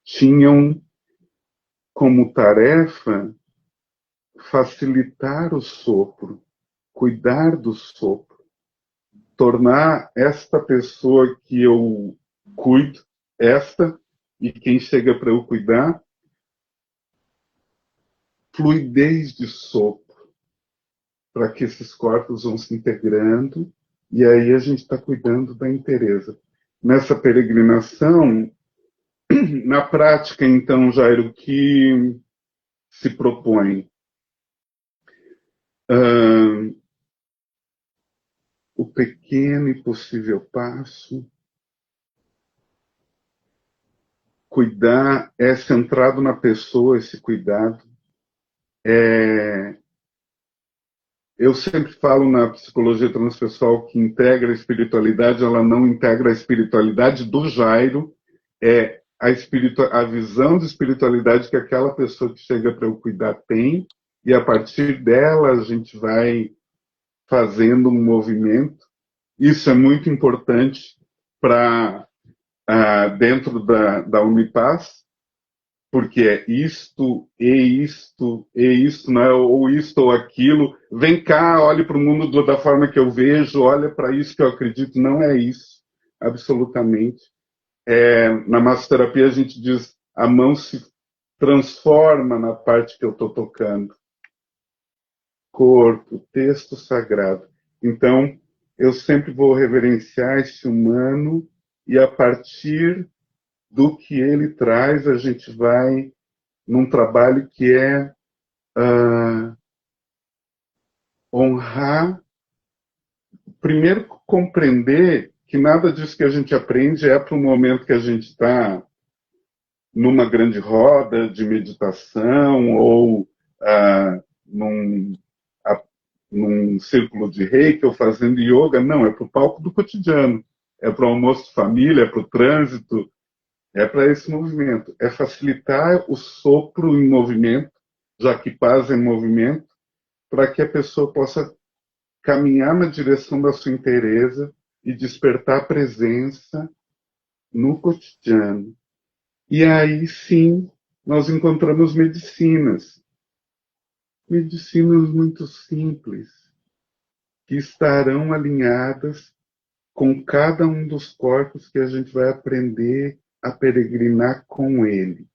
Tinham como tarefa facilitar o sopro, cuidar do sopro, tornar esta pessoa que eu cuido, e quem chega para eu cuidar, fluidez de sopro, para que esses corpos vão se integrando, e aí a gente está cuidando da inteireza. Nessa peregrinação, na prática, então, Jairo, que se propõe. O pequeno e possível passo. Cuidar é centrado na pessoa, esse cuidado. Eu sempre falo na psicologia transpessoal que integra a espiritualidade, ela não integra a espiritualidade do Jairo, é a visão de espiritualidade que aquela pessoa que chega para eu cuidar tem, e a partir dela a gente vai fazendo um movimento. Isso é muito importante para dentro da Unipaz, porque é isto, e isto, não é ou isto ou aquilo. Vem cá, olhe para o mundo da forma que eu vejo, olha para isso que eu acredito. Não é isso, absolutamente. Na massoterapia a gente diz, a mão se transforma na parte que eu estou tocando. Corpo, texto sagrado. Então, eu sempre vou reverenciar esse humano e a partir do que ele traz, a gente vai num trabalho que é honrar, primeiro compreender que nada disso que a gente aprende é para o momento que a gente está numa grande roda de meditação ou num, num círculo de reiki ou fazendo yoga. Não, é para o palco do cotidiano. É para o almoço de família, é para o trânsito, é para esse movimento. É facilitar o sopro em movimento, já que paz é movimento, para que a pessoa possa caminhar na direção da sua inteireza e despertar presença no cotidiano. E aí sim, nós encontramos medicinas. Medicinas muito simples, que estarão alinhadas com cada um dos corpos que a gente vai aprender a peregrinar com ele.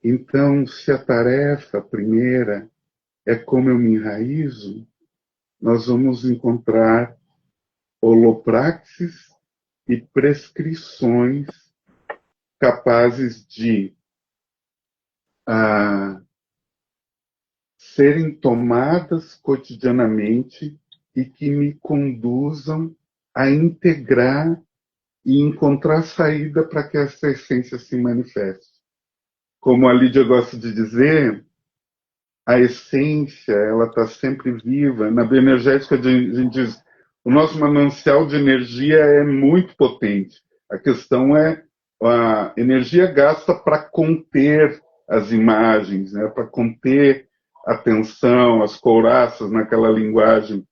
Então, se a tarefa primeira é como eu me enraizo, nós vamos encontrar holopraxis e prescrições capazes de serem tomadas cotidianamente e que me conduzam a integrar e encontrar saída para que essa essência se manifeste. Como a Lídia gosta de dizer, a essência ela está sempre viva. Na bioenergética a gente diz, o nosso manancial de energia é muito potente. A questão é a energia gasta para conter as imagens, né? Para conter a tensão, as couraças naquela linguagem.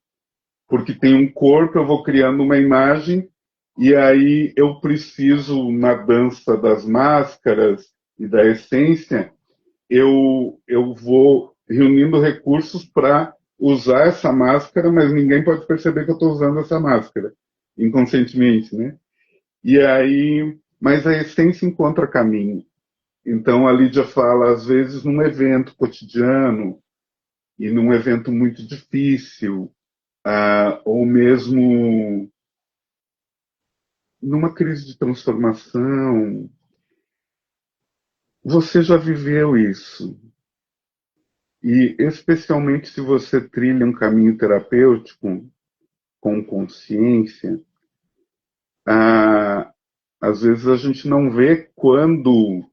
Porque tem um corpo, eu vou criando uma imagem e aí eu preciso, na dança das máscaras e da essência, eu vou reunindo recursos para usar essa máscara, mas ninguém pode perceber que eu estou usando essa máscara, inconscientemente, né? E aí, mas a essência encontra caminho. Então a Lídia fala, às vezes, num evento cotidiano e num evento muito difícil, ou mesmo numa crise de transformação, você já viveu isso. E especialmente se você trilha um caminho terapêutico com consciência, às vezes a gente não vê quando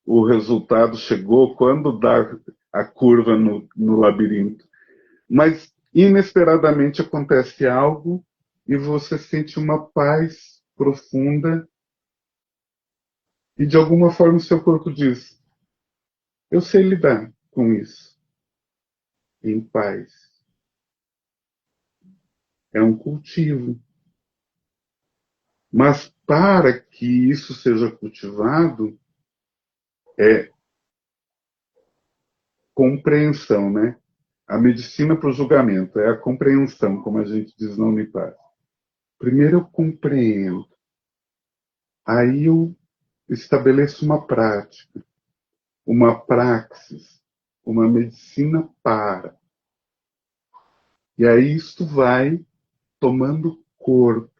o resultado chegou, quando dá a curva no labirinto. Mas inesperadamente acontece algo e você sente uma paz profunda e de alguma forma o seu corpo diz, eu sei lidar com isso, em paz. É um cultivo. Mas para que isso seja cultivado, é compreensão, né? A medicina para o julgamento é a compreensão, como a gente diz na Unipaz. Primeiro eu compreendo, aí eu estabeleço uma prática, uma praxis, uma medicina para. E aí isto vai tomando corpo,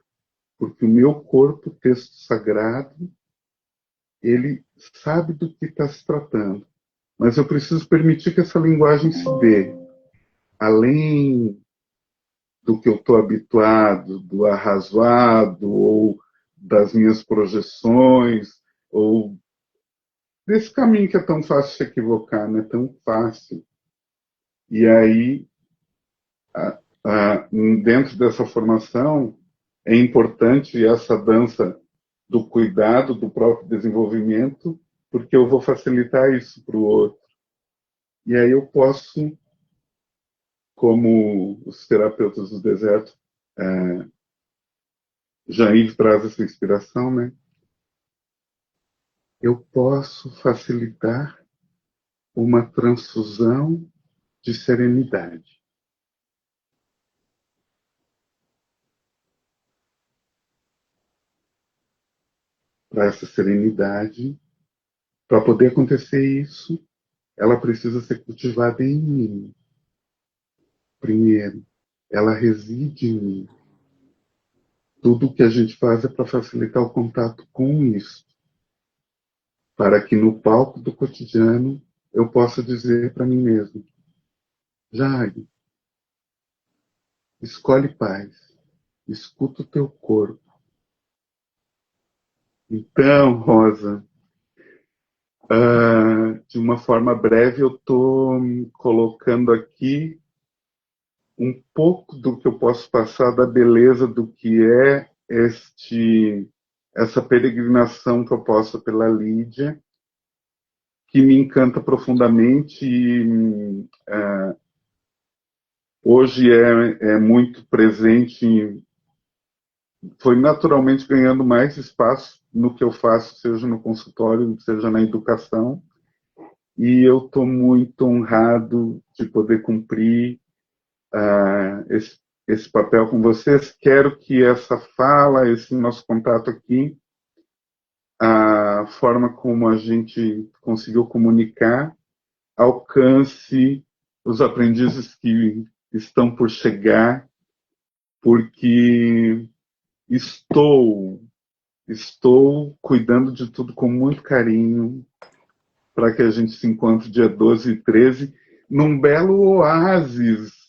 porque o meu corpo, o texto sagrado, ele sabe do que está se tratando. mas eu preciso permitir que essa linguagem se dê além do que eu estou habituado, do arrazoado, ou das minhas projeções, ou desse caminho que é tão fácil se equivocar, né? Tão fácil. E aí, dentro dessa formação, é importante essa dança do cuidado, do próprio desenvolvimento, porque eu vou facilitar isso para o outro. E aí eu posso, como os terapeutas do deserto, Jair traz essa inspiração, né? Eu posso facilitar uma transfusão de serenidade. Para essa serenidade, para poder acontecer isso, ela precisa ser cultivada em mim. Primeiro, ela reside em mim. Tudo o que a gente faz é para facilitar o contato com isso, para que no palco do cotidiano eu possa dizer para mim mesmo: Jair, escolhe paz, escuta o teu corpo. Então, Rosa, de uma forma breve, eu estou colocando aqui um pouco do que eu posso passar da beleza do que é essa peregrinação proposta pela Lídia, que me encanta profundamente e hoje é muito presente, foi naturalmente ganhando mais espaço no que eu faço, seja no consultório, seja na educação, e eu estou muito honrado de poder cumprir esse papel com vocês. Quero que essa fala, esse nosso contato aqui, a forma como a gente conseguiu comunicar, alcance os aprendizes que estão por chegar, porque estou cuidando de tudo com muito carinho para que a gente se encontre dia 12 e 13 num belo oásis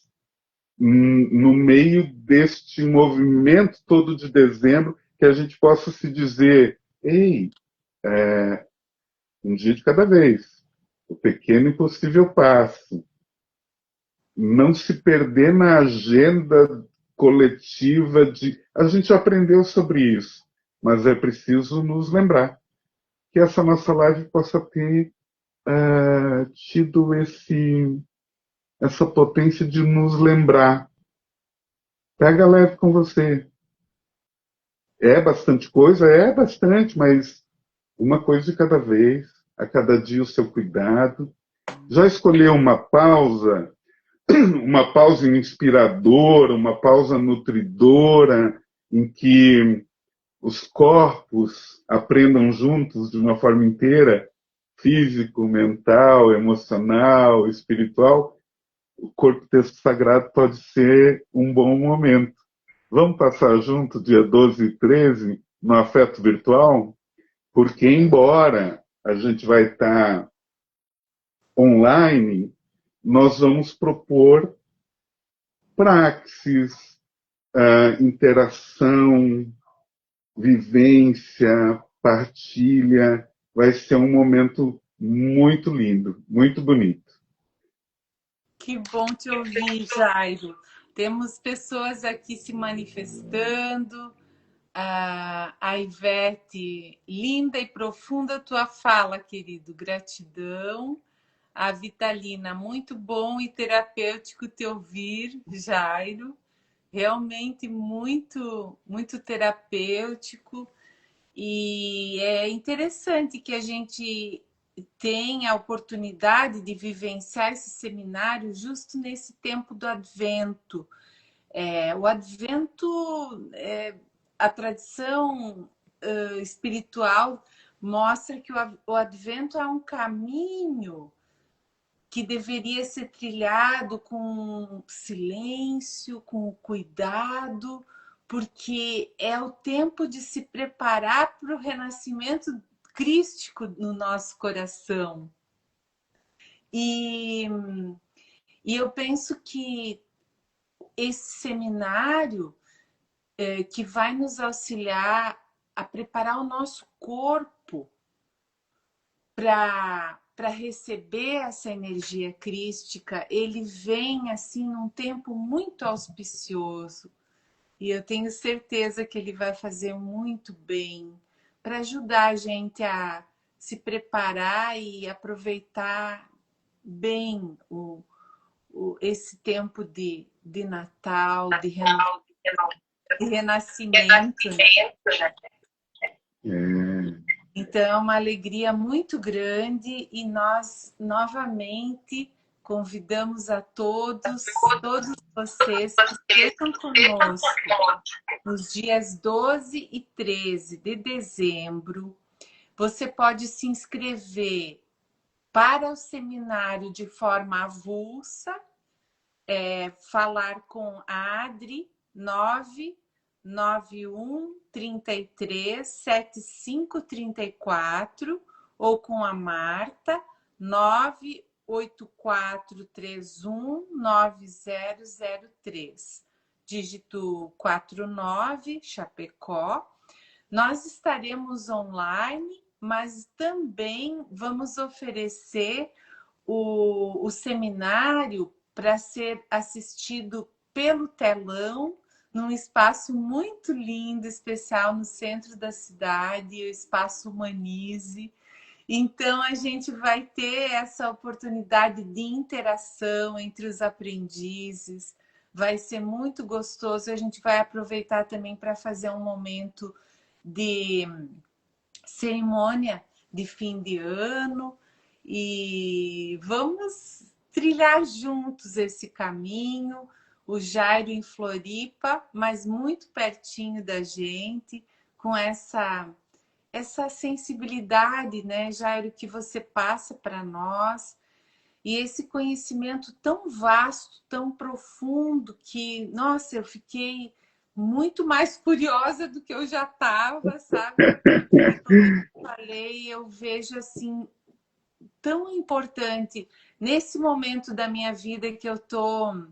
no meio deste movimento todo de dezembro, que a gente possa se dizer: ei, um dia de cada vez, o pequeno e possível passo. Não se perder na agenda coletiva de. A gente já aprendeu sobre isso, mas é preciso nos lembrar que essa nossa live possa ter tido essa potência de nos lembrar. Pega leve com você. É bastante coisa? É bastante, mas uma coisa de cada vez, a cada dia o seu cuidado. Já escolheu uma pausa inspiradora, uma pausa nutridora, em que os corpos aprendam juntos de uma forma inteira, físico, mental, emocional, espiritual? O corpo texto sagrado pode ser um bom momento. Vamos passar junto dia 12 e 13 no afeto virtual? Porque, embora a gente vai estar online, nós vamos propor praxis, interação, vivência, partilha. Vai ser um momento muito lindo, muito bonito. Que bom te ouvir, Jairo. Temos pessoas aqui se manifestando. A Ivete, linda e profunda tua fala, querido. Gratidão. A Vitalina, muito bom e terapêutico te ouvir, Jairo. Realmente muito, muito terapêutico. E é interessante que a gente tenha a oportunidade de vivenciar esse seminário justo nesse tempo do Advento. O Advento, a tradição espiritual mostra que o Advento é um caminho que deveria ser trilhado com silêncio, com cuidado, porque é o tempo de se preparar para o renascimento crístico no nosso coração. E, e eu penso que esse seminário que vai nos auxiliar a preparar o nosso corpo para receber essa energia crística, ele vem assim num tempo muito auspicioso. E eu tenho certeza que ele vai fazer muito bem para ajudar a gente a se preparar e aproveitar bem esse tempo de Natal, de renascimento. Então, é uma alegria muito grande e nós novamente convidamos a todos vocês que estejam conosco nos dias 12 e 13 de dezembro. Você pode se inscrever para o seminário de forma avulsa, falar com a Adri 991 33 7534 ou com a Marta 98431 9003. Dígito 49, Chapecó. Nós estaremos online, mas também vamos oferecer o seminário para ser assistido pelo telão, num espaço muito lindo, especial no centro da cidade, o Espaço Humanize. Então, a gente vai ter essa oportunidade de interação entre os aprendizes, vai ser muito gostoso. A gente vai aproveitar também para fazer um momento de cerimônia de fim de ano e vamos trilhar juntos esse caminho. O Jairo em Floripa, mas muito pertinho da gente, com essa sensibilidade, né, Jairo, que você passa para nós, e esse conhecimento tão vasto, tão profundo, que, nossa, eu fiquei muito mais curiosa do que eu já estava, sabe? E como eu falei, eu vejo assim tão importante nesse momento da minha vida que eu estou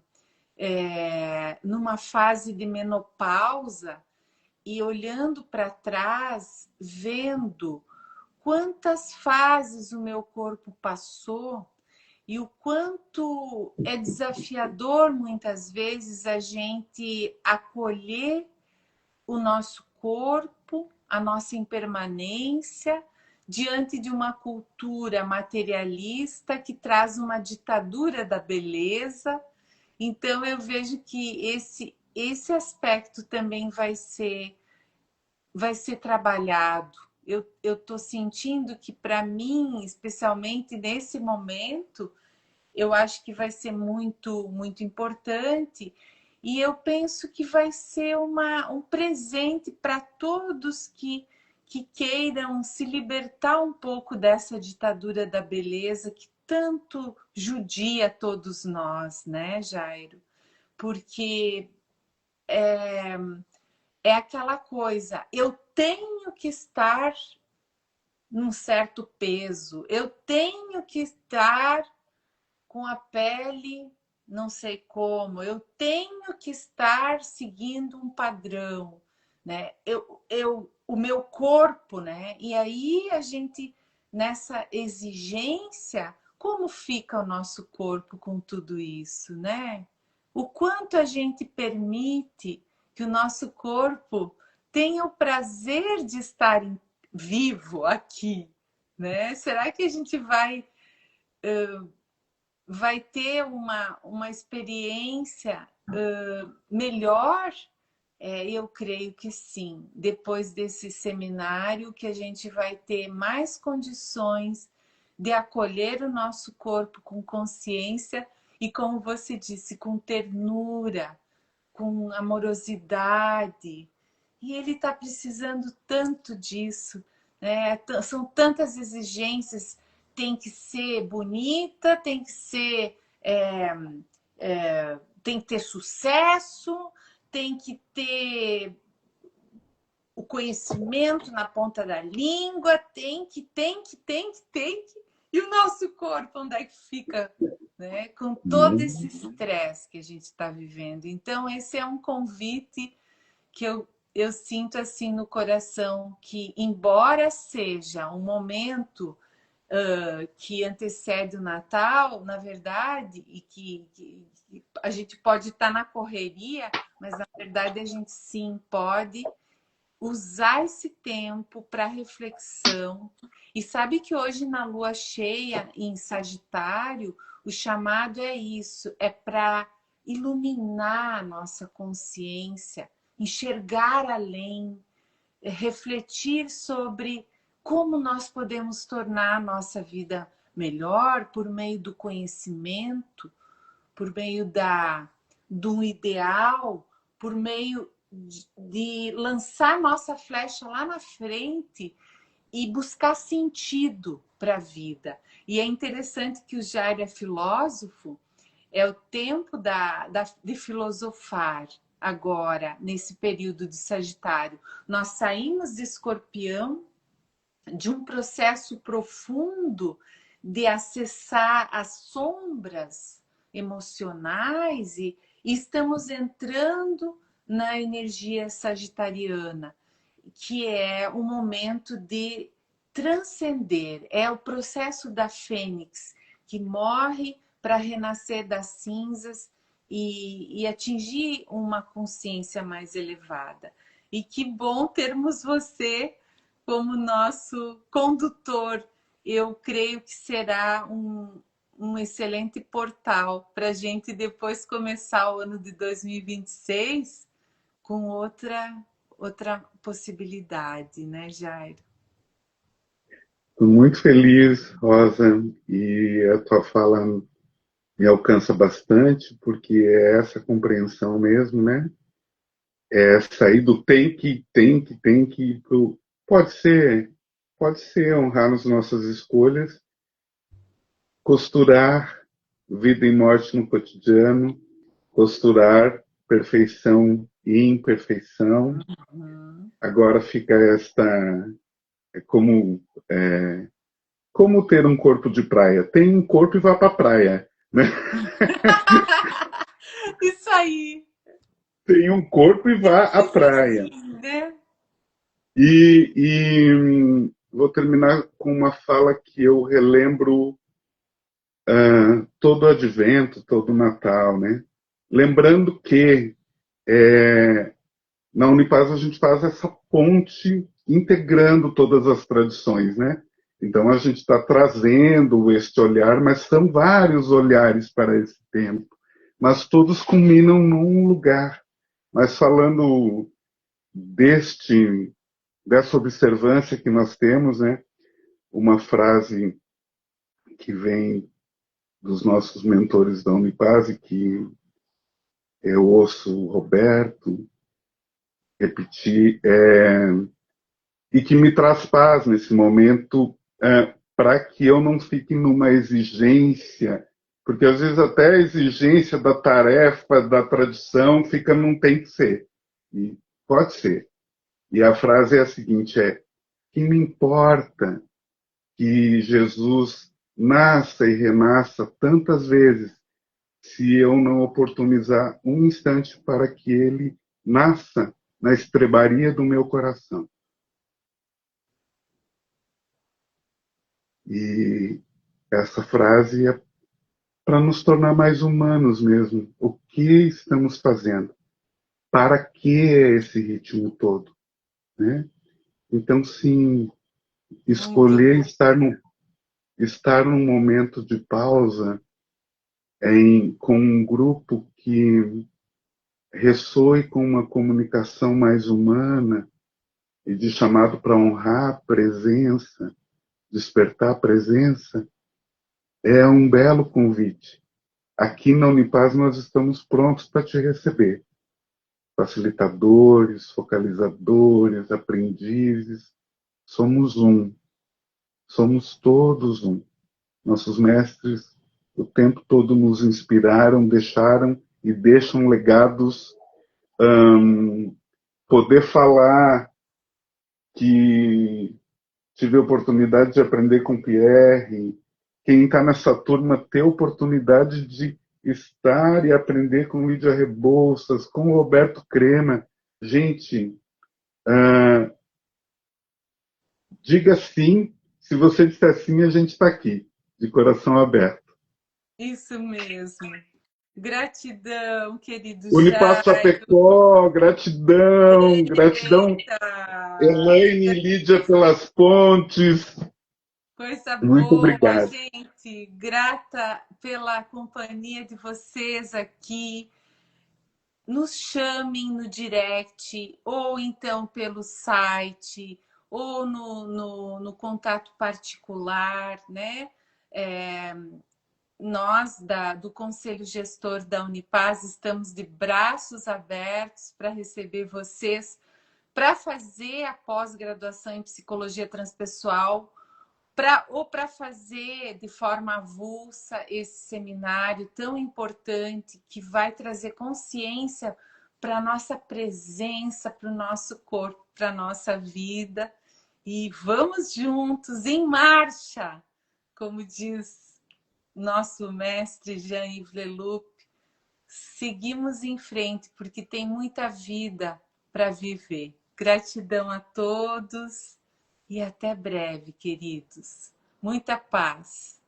numa fase de menopausa e olhando para trás, vendo quantas fases o meu corpo passou e o quanto é desafiador muitas vezes a gente acolher o nosso corpo, a nossa impermanência, diante de uma cultura materialista que traz uma ditadura da beleza. Então, eu vejo que esse aspecto também vai ser trabalhado. Eu estou sentindo que, para mim, especialmente nesse momento, eu acho que vai ser muito, muito importante. E eu penso que vai ser um presente para todos que queiram se libertar um pouco dessa ditadura da beleza que tanto judia todos nós, né, Jairo? Porque é aquela coisa, eu tenho que estar num certo peso, eu tenho que estar com a pele não sei como, eu tenho que estar seguindo um padrão, né? O meu corpo, né? E aí a gente, nessa exigência, como fica o nosso corpo com tudo isso, né? O quanto a gente permite que o nosso corpo tenha o prazer de estar vivo aqui, né? Será que a gente vai ter uma experiência melhor? Eu creio que sim. Depois desse seminário, que a gente vai ter mais condições de acolher o nosso corpo com consciência e, como você disse, com ternura, com amorosidade. E ele está precisando tanto disso, né? São tantas exigências. Tem que ser bonita, tem que ser, tem que ter sucesso, tem que ter o conhecimento na ponta da língua, tem que. E o nosso corpo, onde é que fica, né? Com todo esse estresse que a gente está vivendo. Então, esse é um convite que eu sinto assim no coração, que embora seja um momento que antecede o Natal, na verdade, e que a gente pode estar na correria, mas na verdade a gente sim pode usar esse tempo para reflexão. E sabe que hoje na lua cheia em Sagitário, o chamado é isso, é para iluminar a nossa consciência, enxergar além, refletir sobre como nós podemos tornar a nossa vida melhor por meio do conhecimento, por meio do ideal, por meio de lançar nossa flecha lá na frente e buscar sentido para a vida. E é interessante que o Jair é filósofo, é o tempo de filosofar agora, nesse período de Sagitário. Nós saímos de Escorpião, de um processo profundo de acessar as sombras emocionais e estamos entrando na energia sagitariana, que é o momento de transcender, é o processo da fênix, que morre para renascer das cinzas e atingir uma consciência mais elevada. E que bom termos você como nosso condutor. Eu creio que será um excelente portal para a gente depois começar o ano de 2026 com outra possibilidade, né, Jair? Estou muito feliz, Rosa, e a tua fala me alcança bastante, porque é essa compreensão mesmo, né? É sair do tem que, pode ser, pode ser honrar as nossas escolhas, costurar vida e morte no cotidiano, costurar perfeição e imperfeição. Uhum. Agora fica esta, é como, é, como ter um corpo de praia. Tem um corpo e vá para a praia, né? Isso aí. Tem um corpo e vá à Simples praia. assim, né? Vou terminar com uma fala que eu relembro todo o Advento, todo o Natal, né? Lembrando que na Unipaz a gente faz essa ponte integrando todas as tradições, né? Então a gente está trazendo este olhar, mas são vários olhares para esse tempo, mas todos culminam num lugar. Mas falando dessa observância que nós temos, né? Uma frase que vem dos nossos mentores da Unipaz, que eu ouço o Roberto repetir, e que me traz paz nesse momento, para que eu não fique numa exigência, porque às vezes até a exigência da tarefa, da tradição, fica num tem que ser. E pode ser. E a frase é a seguinte, que me importa que Jesus nasça e renasça tantas vezes se eu não oportunizar um instante para que ele nasça na estrebaria do meu coração. E essa frase é para nos tornar mais humanos mesmo. O que estamos fazendo? Para que esse ritmo todo? Né? Então, sim, Muito escolher bom. estar num momento de pausa com um grupo que ressoe com uma comunicação mais humana e de chamado para honrar a presença, despertar a presença, é um belo convite. Aqui na Unipaz nós estamos prontos para te receber. Facilitadores, focalizadores, aprendizes, somos um, somos todos um. Nossos mestres o tempo todo nos inspiraram, deixaram e deixam legados. Poder falar que tive a oportunidade de aprender com Pierre, quem está nessa turma ter oportunidade de estar e aprender com Lídia Rebouças, com Roberto Crema. Gente, diga sim. Se você disser sim, a gente está aqui, de coração aberto. Isso mesmo. Gratidão, querido Unipasso Jairo. Chapecó, gratidão, gratidão, Eita! Elaine e Lídia pelas pontes. Coisa Muito boa, obrigado. gente. Grata pela companhia de vocês aqui. Nos chamem no direct, ou então pelo site, ou no contato particular, né? Nós, do Conselho Gestor da Unipaz, estamos de braços abertos para receber vocês, para fazer a pós-graduação em Psicologia Transpessoal, ou para fazer de forma avulsa esse seminário tão importante que vai trazer consciência para a nossa presença, para o nosso corpo, para a nossa vida. E vamos juntos, em marcha, como diz nosso mestre Jean-Yves Leloup, seguimos em frente, porque tem muita vida para viver. Gratidão a todos e até breve, queridos. Muita paz.